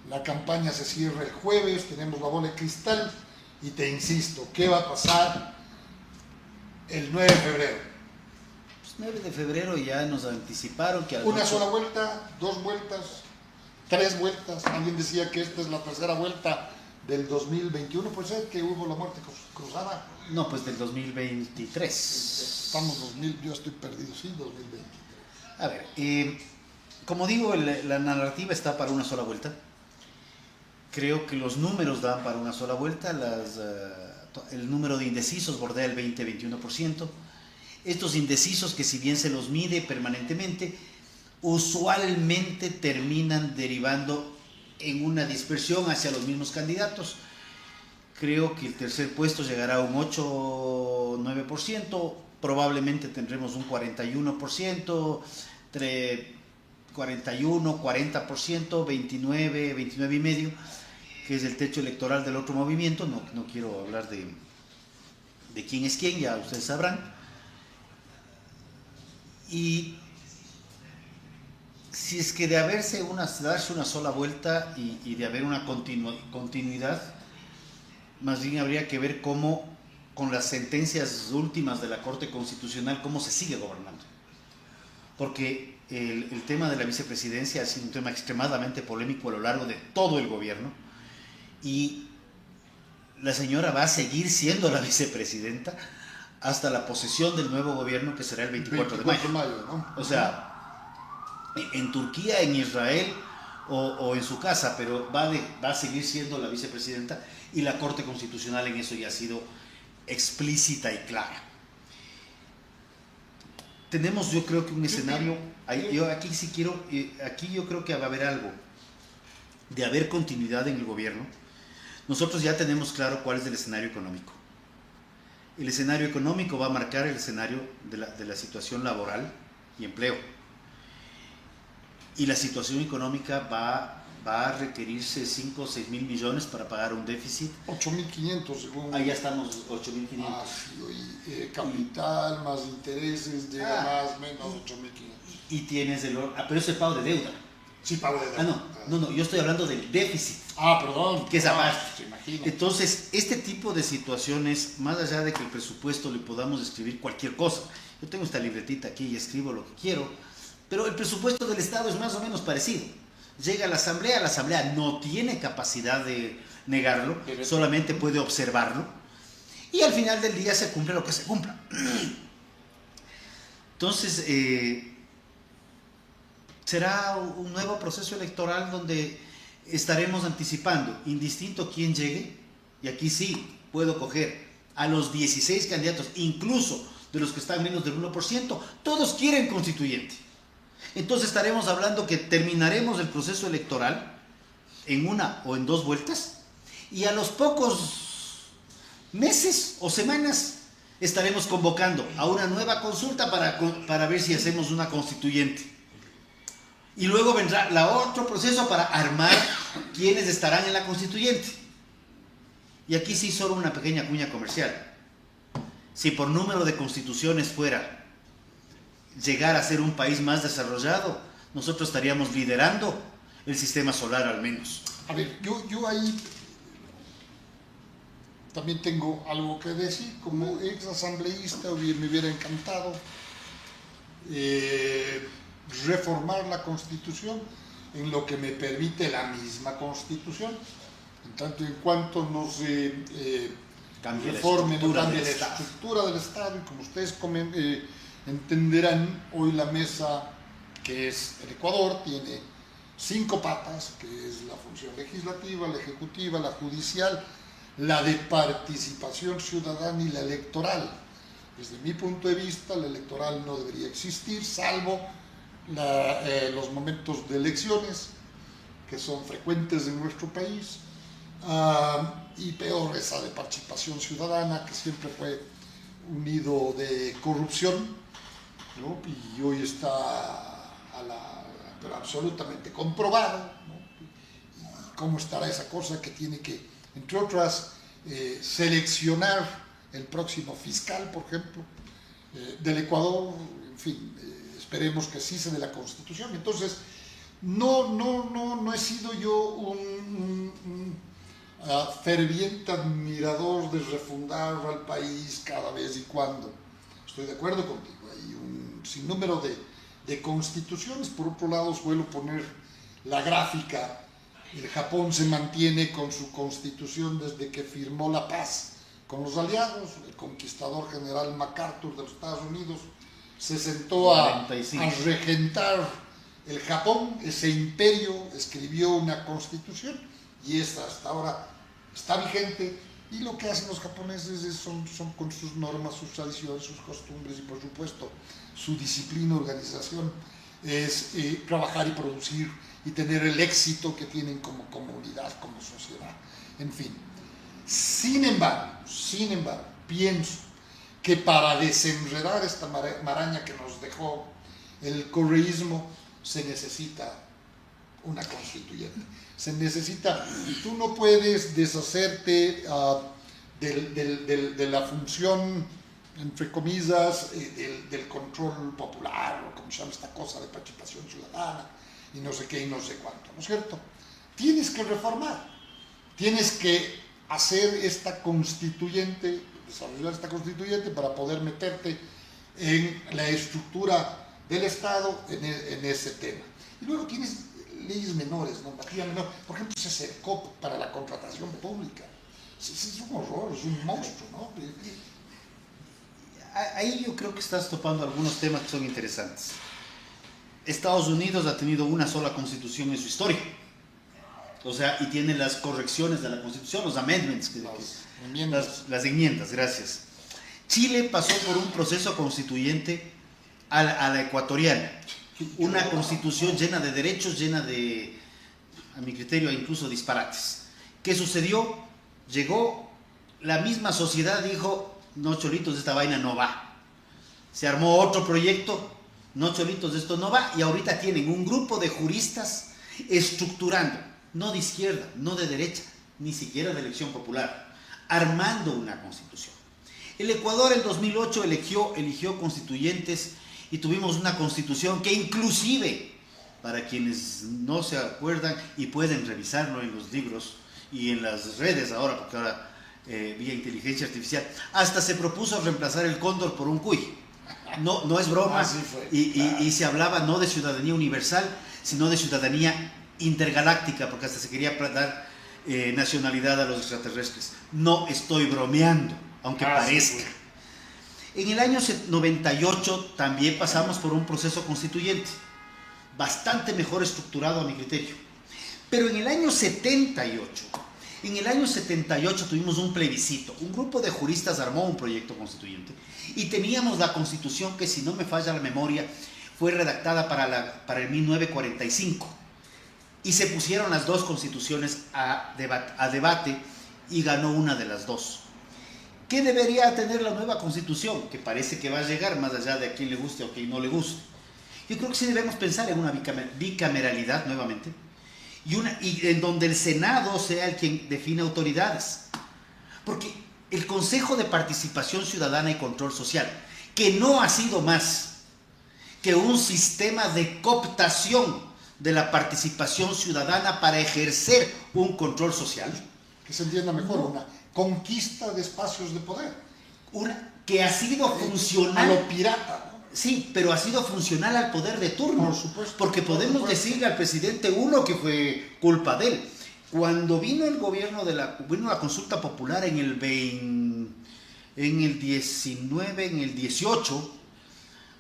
La campaña se cierra el jueves, tenemos la bola de cristal y te insisto, ¿qué va a pasar el 9 de febrero? Pues 9 de febrero ya nos anticiparon que ¿Una sola vuelta? ¿2 vueltas? ¿3 vueltas? Alguien decía que esta es la tercera vuelta del 2021, puede ser que hubo la muerte cruzada. No, pues del 2023. Estamos 2000, yo estoy perdido, sí, 2020. A ver, como digo, la narrativa está para una sola vuelta. Creo que los números dan para una sola vuelta. El número de indecisos bordea el 20-21%. Estos indecisos, que si bien se los mide permanentemente, usualmente terminan derivando en una dispersión hacia los mismos candidatos. Creo que el tercer puesto llegará a un 8-9%, probablemente tendremos un 41%, entre 41-40%, 29-29,5%, que es el techo electoral del otro movimiento. No quiero hablar de quién es quién, ya ustedes sabrán. Y si es que de darse una sola vuelta y de haber una continuidad, más bien habría que ver cómo, con las sentencias últimas de la Corte Constitucional, cómo se sigue gobernando. Porque el tema de la vicepresidencia ha sido un tema extremadamente polémico a lo largo de todo el gobierno, y la señora va a seguir siendo la vicepresidenta hasta la posesión del nuevo gobierno, que será el 24 de mayo. ¿No? O sea, en Turquía, en Israel o en su casa, pero va a seguir siendo la vicepresidenta, y la Corte Constitucional en eso ya ha sido explícita y clara. Tenemos, yo creo que un escenario, aquí yo creo que va a haber algo de haber continuidad en el gobierno. Nosotros ya tenemos claro cuál es el escenario económico. El escenario económico va a marcar el escenario de la situación laboral y empleo. Y la situación económica va a requerirse 5 o 6 mil millones para pagar un déficit. 8.500 según... Ahí ya estamos, 8.500. Ah, sí, capital, más intereses, llega más, menos 8.500. Y tienes pero es el pago de deuda. Sí, pago de deuda. No, yo estoy hablando del déficit. Perdón. Que es aparte. Se imagina. Entonces, este tipo de situaciones, más allá de que el presupuesto le podamos escribir cualquier cosa, yo tengo esta libretita aquí y escribo lo que quiero, pero el presupuesto del Estado es más o menos parecido. Llega a la Asamblea no tiene capacidad de negarlo, solamente puede observarlo, y al final del día se cumple lo que se cumpla. Entonces, será un nuevo proceso electoral donde estaremos anticipando, indistinto quién llegue, y aquí sí puedo coger a los 16 candidatos, incluso de los que están menos del 1%, todos quieren constituyente. Entonces estaremos hablando que terminaremos el proceso electoral en una o en 2 vueltas, y a los pocos meses o semanas estaremos convocando a una nueva consulta para ver si hacemos una constituyente. Y luego vendrá otro proceso para armar quienes estarán en la constituyente. Y aquí sí solo una pequeña cuña comercial. Si por número de constituciones fuera llegar a ser un país más desarrollado, nosotros estaríamos liderando el sistema solar al menos. A ver, yo ahí también tengo algo que decir. Como ex asambleísta me hubiera encantado reformar la Constitución en lo que me permite la misma Constitución, en tanto y en cuanto no se reforme, no cambie la estructura del Estado. Y como ustedes entenderán, hoy la mesa, que es el Ecuador, tiene 5 patas, que es la función legislativa, la ejecutiva, la judicial, la de participación ciudadana y la electoral. Desde mi punto de vista, la electoral no debería existir, salvo los momentos de elecciones, que son frecuentes en nuestro país, y peor esa de participación ciudadana, que siempre fue un nido de corrupción, ¿no? Y hoy está pero absolutamente comprobado, ¿no? Y cómo estará esa cosa que tiene que, entre otras, seleccionar el próximo fiscal, por ejemplo, del Ecuador. En fin, esperemos que sí se dé la Constitución. Entonces, no he sido yo un ferviente admirador de refundar al país cada vez y cuando. Estoy de acuerdo contigo, hay un sinnúmero de constituciones. Por otro lado, suelo poner la gráfica El Japón se mantiene con su constitución desde que firmó la paz con los aliados. El conquistador general MacArthur de los Estados Unidos se sentó a 45. regentar el Japón, ese imperio, escribió una constitución y esta hasta ahora está vigente. Y lo que hacen los japoneses son con sus normas, sus tradiciones, sus costumbres y por supuesto su disciplina, organización, es trabajar y producir y tener el éxito que tienen como comunidad, como sociedad, en fin. Sin embargo, pienso que para desenredar esta maraña que nos dejó el correísmo se necesita una constituyente. Se necesita, tú no puedes deshacerte de la función, entre comillas, del control popular, o como se llama esta cosa de participación ciudadana, y no sé qué y no sé cuánto, ¿no es cierto? Tienes que reformar, tienes que hacer esta constituyente, desarrollar esta constituyente para poder meterte en la estructura del Estado en ese tema. Y luego tienes leyes menores, normativa menor, por ejemplo, CESERCOP para la contratación pública. Es un horror, es un monstruo, ¿no? Ahí yo creo que estás topando algunos temas que son interesantes. Estados Unidos ha tenido una sola constitución en su historia. O sea, y tiene las correcciones de la constitución, los amendments, las enmiendas, gracias. Chile pasó por un proceso constituyente a la ecuatoriana. Una constitución llena de derechos, llena de, a mi criterio, incluso disparates. ¿Qué sucedió? Llegó la misma sociedad, dijo, no, cholitos, esta vaina no va. Se armó otro proyecto, no, cholitos, esto no va, y ahorita tienen un grupo de juristas estructurando, no de izquierda, no de derecha, ni siquiera de elección popular, armando una constitución. El Ecuador en 2008 eligió constituyentes y tuvimos una constitución que inclusive, para quienes no se acuerdan y pueden revisarlo en los libros y en las redes ahora, porque ahora vía inteligencia artificial, hasta se propuso reemplazar el cóndor por un cuy. No es broma. Y se hablaba no de ciudadanía universal, sino de ciudadanía intergaláctica, porque hasta se quería dar nacionalidad a los extraterrestres. No estoy bromeando, aunque parezca. En el año 98 también pasamos por un proceso constituyente, bastante mejor estructurado a mi criterio. Pero en el año 78 tuvimos un plebiscito. Un grupo de juristas armó un proyecto constituyente y teníamos la constitución que, si no me falla la memoria, fue redactada para el 1945. Y se pusieron las dos constituciones a debate y ganó una de las dos. ¿Qué debería tener la nueva constitución? Que parece que va a llegar más allá de a quien le guste o a quien no le guste. Yo creo que sí debemos pensar en una bicameralidad nuevamente y en donde el Senado sea el quien define autoridades. Porque el Consejo de Participación Ciudadana y Control Social, que no ha sido más que un sistema de cooptación de la participación ciudadana para ejercer un control social. Que se entienda mejor, una conquista de espacios de poder. Que ha sido funcional. A lo pirata, ¿no? Sí, pero ha sido funcional al poder de turno. Por supuesto. Porque podemos decirle al presidente uno que fue culpa de él. Cuando vino el gobierno vino la consulta popular en el 19, en el 18,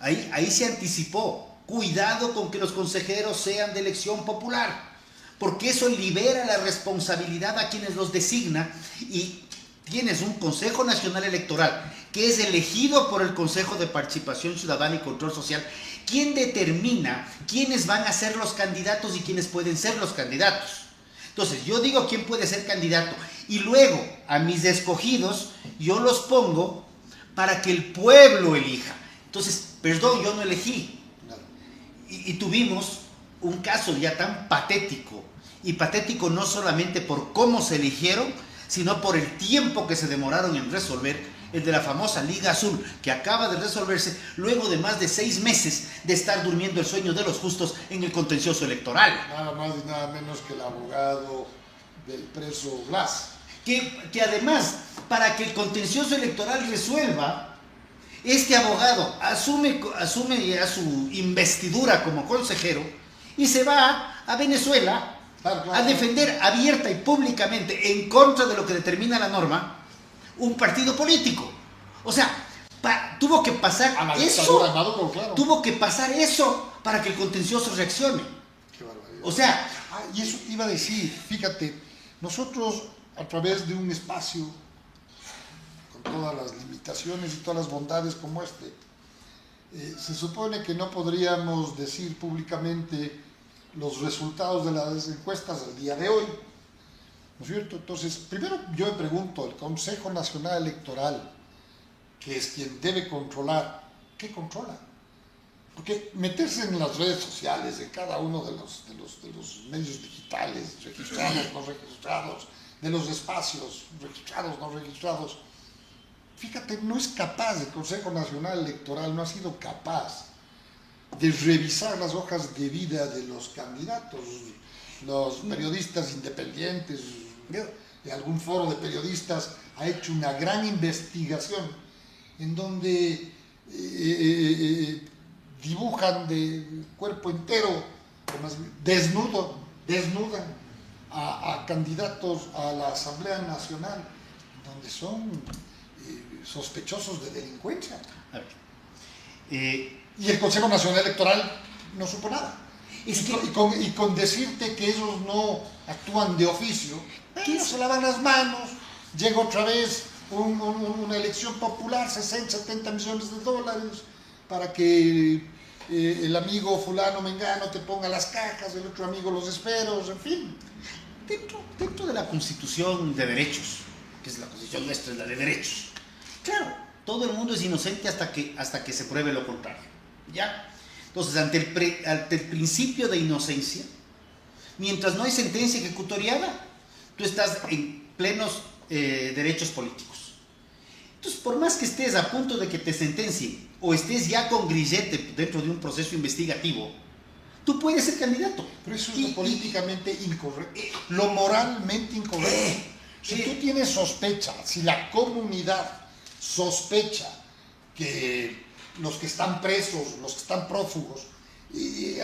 ahí se anticipó. Cuidado con que los consejeros sean de elección popular, porque eso libera la responsabilidad a quienes los designa, y tienes un Consejo Nacional Electoral que es elegido por el Consejo de Participación Ciudadana y Control Social, quien determina quiénes van a ser los candidatos y quiénes pueden ser los candidatos. Entonces yo digo quién puede ser candidato y luego a mis escogidos yo los pongo para que el pueblo elija. Entonces, perdón, yo no elegí. Y tuvimos un caso ya tan patético, y patético no solamente por cómo se eligieron, sino por el tiempo que se demoraron en resolver, el de la famosa Liga Azul, que acaba de resolverse luego de más de 6 meses de estar durmiendo el sueño de los justos en el contencioso electoral. Nada más y nada menos que el abogado del preso Blas. Que además, para que el contencioso electoral resuelva, este abogado asume ya su investidura como consejero y se va a Venezuela Claro. a defender abierta y públicamente en contra de lo que determina la norma un partido político. O sea, tuvo que pasar A la eso, dictadura de Maduro, claro. tuvo que pasar eso para que el contencioso reaccione. Qué barbaridad. O sea, Y eso te iba a decir, fíjate, nosotros a través de un espacio con todas las limitaciones y todas las bondades como este, se supone que no podríamos decir públicamente los resultados de las encuestas del día de hoy, ¿no es cierto? Entonces, primero yo me pregunto, el Consejo Nacional Electoral, que es quien debe controlar, ¿qué controla? Porque meterse en las redes sociales de cada uno de los medios digitales, registrados, no registrados, de los espacios, registrados, no registrados, fíjate, no es capaz, el Consejo Nacional Electoral no ha sido capaz de revisar las hojas de vida de los candidatos, los periodistas independientes, de algún foro de periodistas ha hecho una gran investigación en donde dibujan de cuerpo entero, desnudan a candidatos a la Asamblea Nacional, donde son sospechosos de delincuencia. a ver, Y el Consejo Nacional Electoral no supo nada. Es Y con decirte que ellos no actúan de oficio, que se lavan las manos, llega otra vez una elección popular, 60, 70 millones de dólares, para que el amigo fulano mengano te ponga las cajas, el otro amigo los esferos, en fin. dentro de la Constitución de Derechos, que es la Constitución nuestra, es la de derechos. Claro, todo el mundo es inocente hasta que se pruebe lo contrario. ¿Ya? Entonces, ante el principio de inocencia, mientras no hay sentencia ejecutoriada, tú estás en plenos derechos políticos. Entonces, por más que estés a punto de que te sentencien o estés ya con grillete dentro de un proceso investigativo, tú puedes ser candidato. Pero eso es lo políticamente incorrecto, lo moralmente incorrecto. Si tú tienes sospecha, si la comunidad sospecha que los que están presos, los que están prófugos,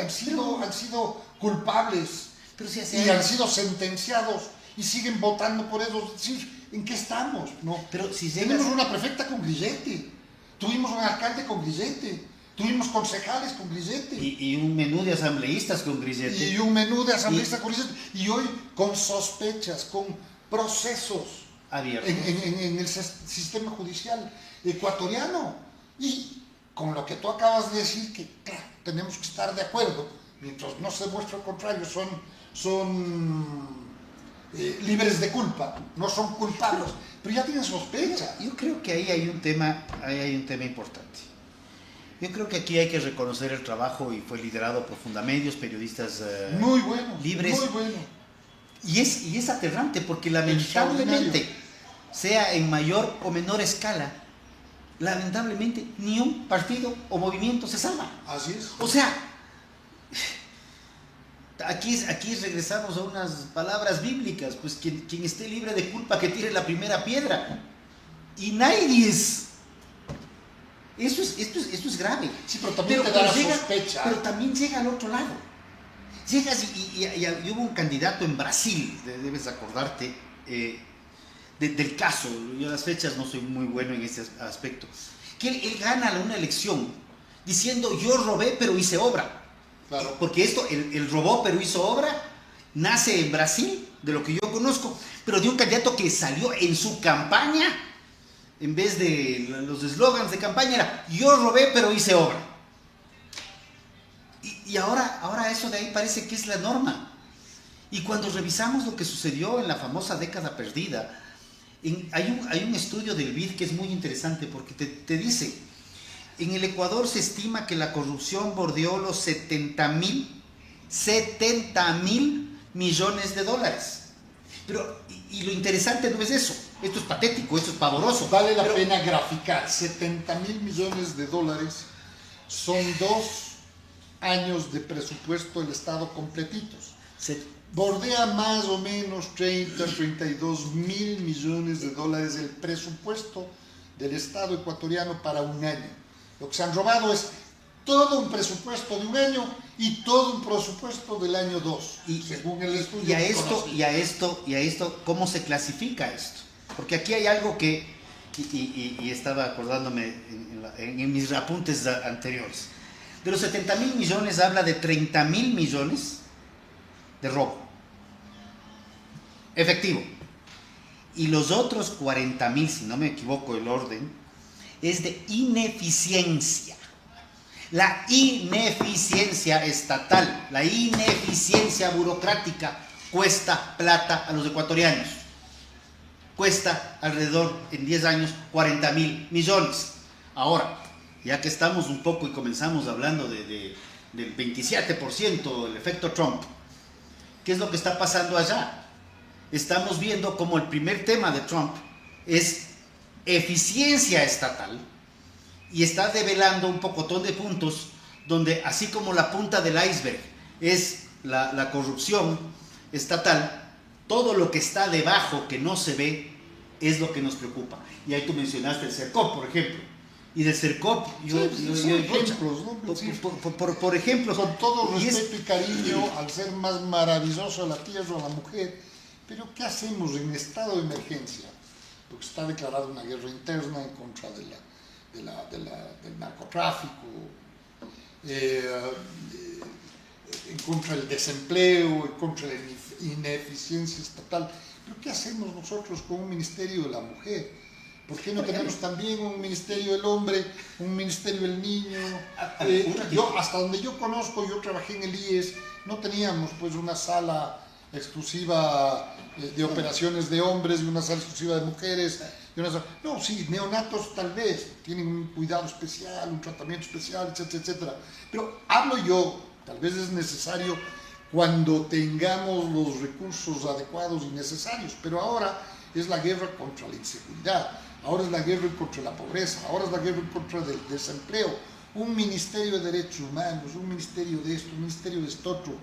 han sido culpables, Pero si y han sido sentenciados y siguen votando por ellos, es decir, ¿en qué estamos? No. Pero si Tenemos una prefecta con grillete, tuvimos un alcalde con grillete, tuvimos concejales con grillete. y un menú de asambleístas con grillete. Y un menú de asambleístas con grillete. Y hoy con sospechas, con procesos Abierto. en el sistema judicial ecuatoriano. Y con lo que tú acabas de decir, que claro, tenemos que estar de acuerdo, mientras no se demuestre lo contrario, son libres de culpa, no son culpables, pero ya tienen sospecha. Yo creo que ahí hay un tema importante. Yo creo que aquí hay que reconocer el trabajo y fue liderado por Fundamedios, periodistas Muy bueno, libres. muy bueno. Y es aterrante porque lamentablemente, sea en mayor o menor escala, lamentablemente ni un partido o movimiento se salva. Así es. O sea, aquí regresamos a unas palabras bíblicas, pues quien esté libre de culpa que tire la primera piedra. Y nadie es. Esto es grave. Sí, pero también te da la sospecha. Pero también llega al otro lado. Llegas y hubo un candidato en Brasil, debes acordarte, del caso. Yo las fechas no soy muy bueno en ese aspecto. Que él gana una elección diciendo yo robé pero hice obra. Claro. Porque el robó pero hizo obra, nace en Brasil, de lo que yo conozco, pero de un candidato que salió en su campaña, en vez de los eslogans de campaña, era yo robé pero hice obra. Y ahora eso de ahí parece que es la norma. Y cuando revisamos lo que sucedió en la famosa década perdida, hay un estudio del BID que es muy interesante porque te dice, en el Ecuador se estima que la corrupción bordeó los 70,000 millones de dólares. Pero, y lo interesante no es eso, esto es patético, esto es pavoroso. Vale la pena graficar, 70,000 millones de dólares son 2 años de presupuesto del Estado completitos. Bordea más o menos 32 mil millones de dólares el presupuesto del Estado ecuatoriano para un año. Lo que se han robado es todo un presupuesto de un año y todo un presupuesto del año 2, según el estudio. Y a esto, ¿cómo se clasifica esto? Porque aquí hay algo que, y estaba acordándome en mis apuntes anteriores. De los 70.000 millones habla de 30.000 millones de robo efectivo. Y los otros 40.000, si no me equivoco el orden, es de ineficiencia. La ineficiencia estatal, la ineficiencia burocrática cuesta plata a los ecuatorianos. Cuesta alrededor, en 10 años, 40.000 millones. Ahora, ya que estamos un poco y comenzamos hablando del 27%, el efecto Trump, ¿qué es lo que está pasando allá? Estamos viendo como el primer tema de Trump es eficiencia estatal y está develando un pocotón de puntos donde, así como la punta del iceberg es la corrupción estatal, todo lo que está debajo que no se ve es lo que nos preocupa. Y ahí tú mencionaste el CERCOP, por ejemplo. Y del CERCOP, ejemplos, ¿no? Sí, por ejemplo, con todo respeto y cariño al ser más maravilloso de la tierra, la mujer, pero ¿qué hacemos en estado de emergencia? Porque está declarada una guerra interna en contra del narcotráfico, en contra del desempleo, en contra de la ineficiencia estatal. ¿Pero qué hacemos nosotros con un ministerio de la mujer? ¿Por qué no tenemos también un ministerio del hombre, un ministerio del niño? Yo, hasta donde yo conozco, yo trabajé en el IES, no teníamos pues una sala exclusiva de operaciones de hombres y una sala exclusiva de mujeres. No, sí, neonatos tal vez, tienen un cuidado especial, un tratamiento especial, etcétera, etcétera. Pero hablo yo, tal vez es necesario cuando tengamos los recursos adecuados y necesarios, pero ahora es la guerra contra la inseguridad, ahora es la guerra contra la pobreza, ahora es la guerra contra el desempleo, un ministerio de derechos humanos, un ministerio de esto, un ministerio de esto otro.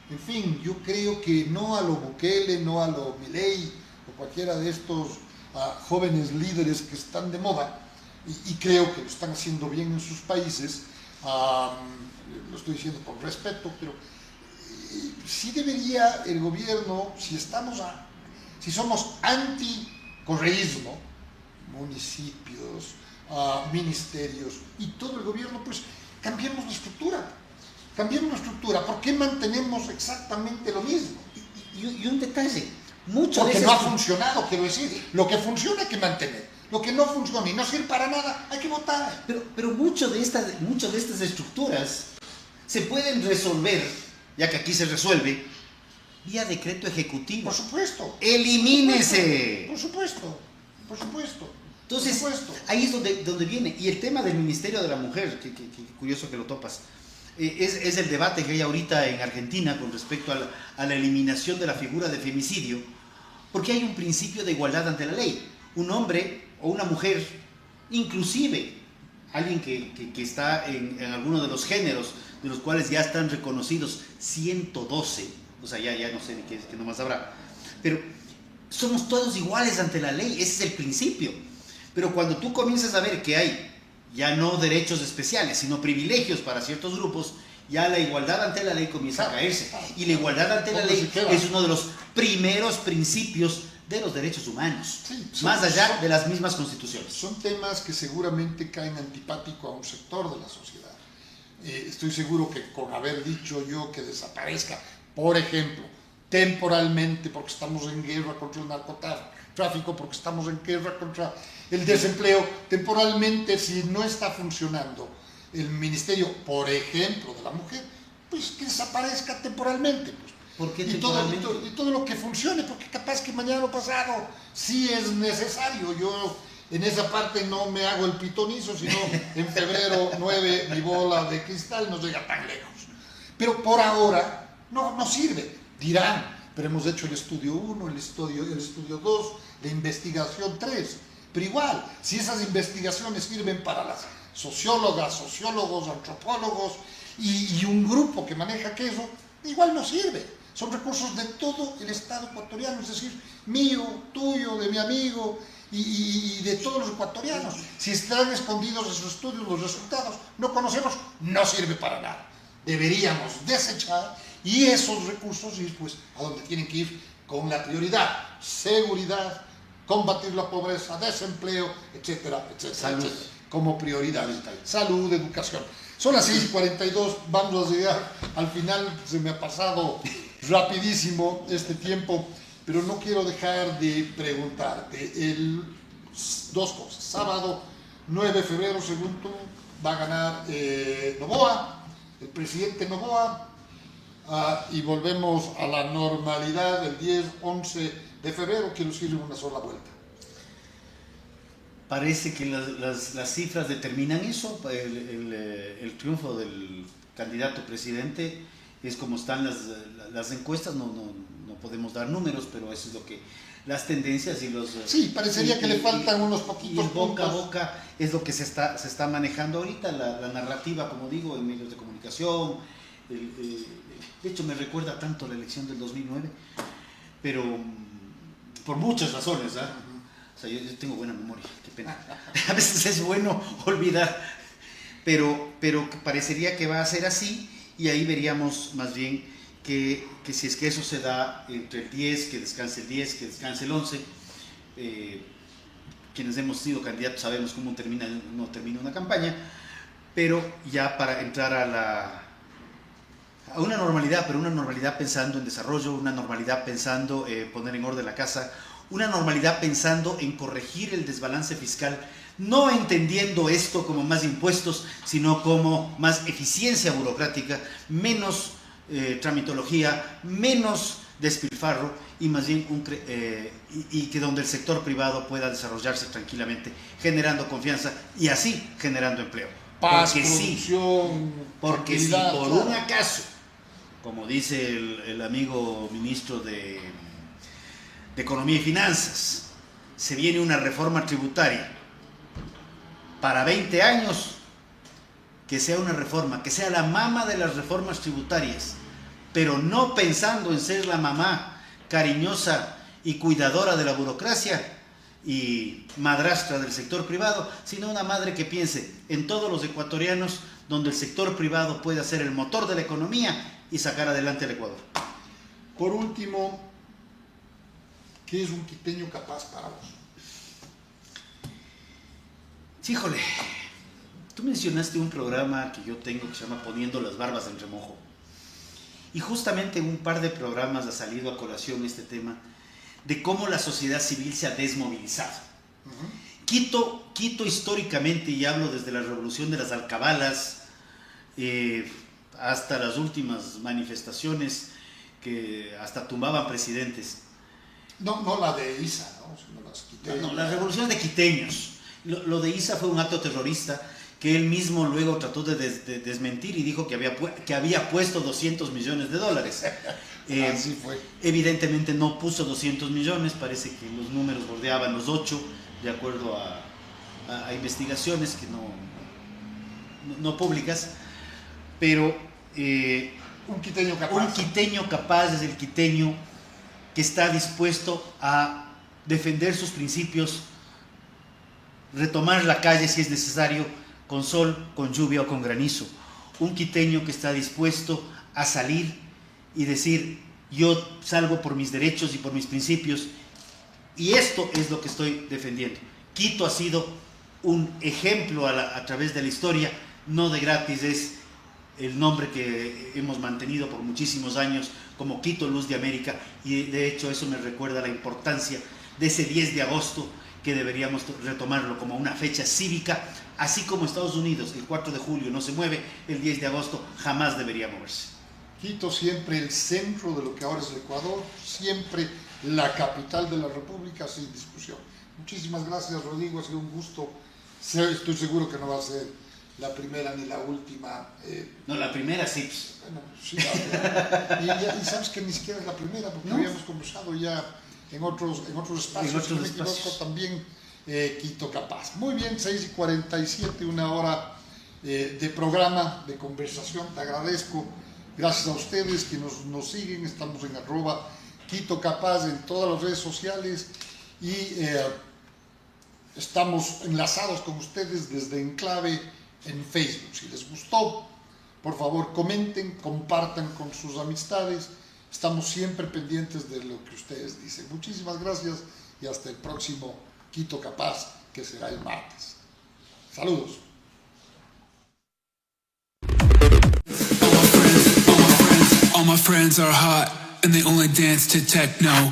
En fin, yo creo que no a lo Bukele, no a lo Milei o cualquiera de estos jóvenes líderes que están de moda, y creo que lo están haciendo bien en sus países, lo estoy diciendo con respeto, pero sí debería el gobierno, si somos anti-correísmo, municipios, ministerios y todo el gobierno, pues cambiemos la estructura. Cambiemos la estructura. ¿Por qué mantenemos exactamente lo mismo? Y un detalle, porque no ha funcionado, quiero decir. Lo que funciona hay que mantener. Lo que no funciona y no sirve para nada, hay que votar. Pero mucho de estas estructuras se pueden resolver, ya que aquí se resuelve, vía decreto ejecutivo. Por supuesto. ¡Elimínese! Por supuesto. Entonces, ahí es donde viene. Y el tema del Ministerio de la Mujer, que curioso que lo topas, es el debate que hay ahorita en Argentina con respecto a la eliminación de la figura de femicidio, porque hay un principio de igualdad ante la ley. Un hombre o una mujer, inclusive alguien que está en alguno de los géneros de los cuales ya están reconocidos 112, o sea, ya no sé ni qué nomás habrá, pero somos todos iguales ante la ley, ese es el principio. Pero cuando tú comienzas a ver que hay ya no derechos especiales, sino privilegios para ciertos grupos, ya la igualdad ante la ley comienza a caerse. Y la igualdad ante la ley es uno de los primeros principios de los derechos humanos, más allá de las mismas constituciones. Son temas que seguramente caen antipático a un sector de la sociedad. Estoy seguro que con haber dicho yo que desaparezca, por ejemplo, temporalmente, porque estamos en guerra contra el narcotráfico, porque estamos en guerra contra el desempleo, temporalmente, si no está funcionando el ministerio, por ejemplo, de la mujer, pues que desaparezca temporalmente. Pues. ¿Por qué y todo lo que funcione, porque capaz que mañana o pasado sí es necesario. Yo en esa parte no me hago el pitonizo, sino en febrero 9 mi bola de cristal no llega tan lejos. Pero por ahora no sirve. Dirán, pero hemos hecho el estudio 1, el estudio 2, la investigación 3. Pero igual, si esas investigaciones sirven para las sociólogas, sociólogos, antropólogos y un grupo que maneja queso, igual no sirve. Son recursos de todo el Estado ecuatoriano, es decir, mío, tuyo, de mi amigo, y de todos los ecuatorianos. Si están escondidos en sus estudios los resultados, no conocemos, no sirve para nada. Deberíamos desechar y esos recursos ir pues a donde tienen que ir con la prioridad: seguridad, combatir la pobreza, desempleo, etcétera, etcétera. Salud. Etcétera, como prioridad. Salud, educación. Son las 6:42, vamos a llegar al final. Se me ha pasado rapidísimo este tiempo, pero no quiero dejar de preguntarte dos cosas. Sábado 9 de febrero, según tú, va a ganar Noboa, el presidente Noboa, y volvemos a la normalidad el 10-11 de febrero, quiero decir, una sola vuelta. Parece que las cifras determinan eso. El triunfo del candidato presidente es como están las encuestas. No podemos dar números, pero eso es lo que las tendencias y los... Sí, parecería que le faltan unos poquitos y el boca a puntos. boca es lo que se está manejando ahorita, la narrativa, como digo, en medios de comunicación. De hecho, me recuerda tanto la elección del 2009, pero por muchas razones, ¿ah? O sea, yo tengo buena memoria, qué pena. A veces es bueno olvidar, pero parecería que va a ser así, y ahí veríamos más bien que si es que eso se da entre el 10, que descanse el 10, que descanse el 11, quienes hemos sido candidatos sabemos cómo no termina una campaña, pero ya para entrar a una normalidad, pero una normalidad pensando en desarrollo, una normalidad pensando poner en orden la casa, una normalidad pensando en corregir el desbalance fiscal, no entendiendo esto como más impuestos, sino como más eficiencia burocrática, menos tramitología, menos despilfarro, y más bien y que donde el sector privado pueda desarrollarse tranquilamente, generando confianza y así generando empleo. Paz, Porque producción, porque si tranquilidad, por claro. un acaso, como dice el amigo ministro de Economía y Finanzas, se viene una reforma tributaria para 20 años, que sea una reforma, que sea la mamá de las reformas tributarias, pero no pensando en ser la mamá cariñosa y cuidadora de la burocracia y madrastra del sector privado, sino una madre que piense en todos los ecuatorianos, donde el sector privado pueda ser el motor de la economía y sacar adelante al Ecuador. Por último, ¿qué es un quiteño capaz para vos? Híjole, tú mencionaste un programa que yo tengo que se llama Poniendo las Barbas en Remojo. Y justamente en un par de programas ha salido a colación este tema de cómo la sociedad civil se ha desmovilizado. Quito históricamente, y hablo desde la revolución de las alcabalas hasta las últimas manifestaciones que hasta tumbaban presidentes. No la de Isa, ¿no? Sino las quiteñas. No, la revolución de quiteños. Lo de Isa fue un acto terrorista que él mismo luego trató de desmentir y dijo que había puesto $200 millones. Así fue. Evidentemente no puso 200 millones, parece que los números bordeaban los 8, de acuerdo a investigaciones que no públicas, pero Un quiteño capaz. un quiteño capaz es el quiteño que está dispuesto a defender sus principios, retomar la calle si es necesario, con sol, con lluvia o con granizo. Un quiteño que está dispuesto a salir y decir: yo salgo por mis derechos y por mis principios, y esto es lo que estoy defendiendo. Quito ha sido un ejemplo a través de la historia, no de gratis, es el nombre que hemos mantenido por muchísimos años como Quito Luz de América, y de hecho eso me recuerda la importancia de ese 10 de agosto, que deberíamos retomarlo como una fecha cívica, así como Estados Unidos el 4 de julio no se mueve, el 10 de agosto jamás debería moverse. Quito siempre el centro de lo que ahora es el Ecuador, siempre la capital de la República, sin discusión. Muchísimas gracias, Rodrigo, ha sido un gusto. Estoy seguro que no va a ser la primera ni la última. No, la primera sí. Bueno, sí, y sabes que ni siquiera es la primera, porque ¿No? habíamos conversado ya en otros espacios. En otros si no me espacios. equivoco, también Quito Capaz. Muy bien, 6:47, una hora de programa, de conversación. Te agradezco. Gracias a ustedes que nos siguen. Estamos en @Quito Capaz en todas las redes sociales y Estamos enlazados con ustedes desde Enclave en Facebook. Si les gustó, por favor comenten, compartan con sus amistades. Estamos siempre pendientes de lo que ustedes dicen. Muchísimas gracias y hasta el próximo Quito Capaz, que será el martes. Saludos. All my friends are hot, and they only dance to techno.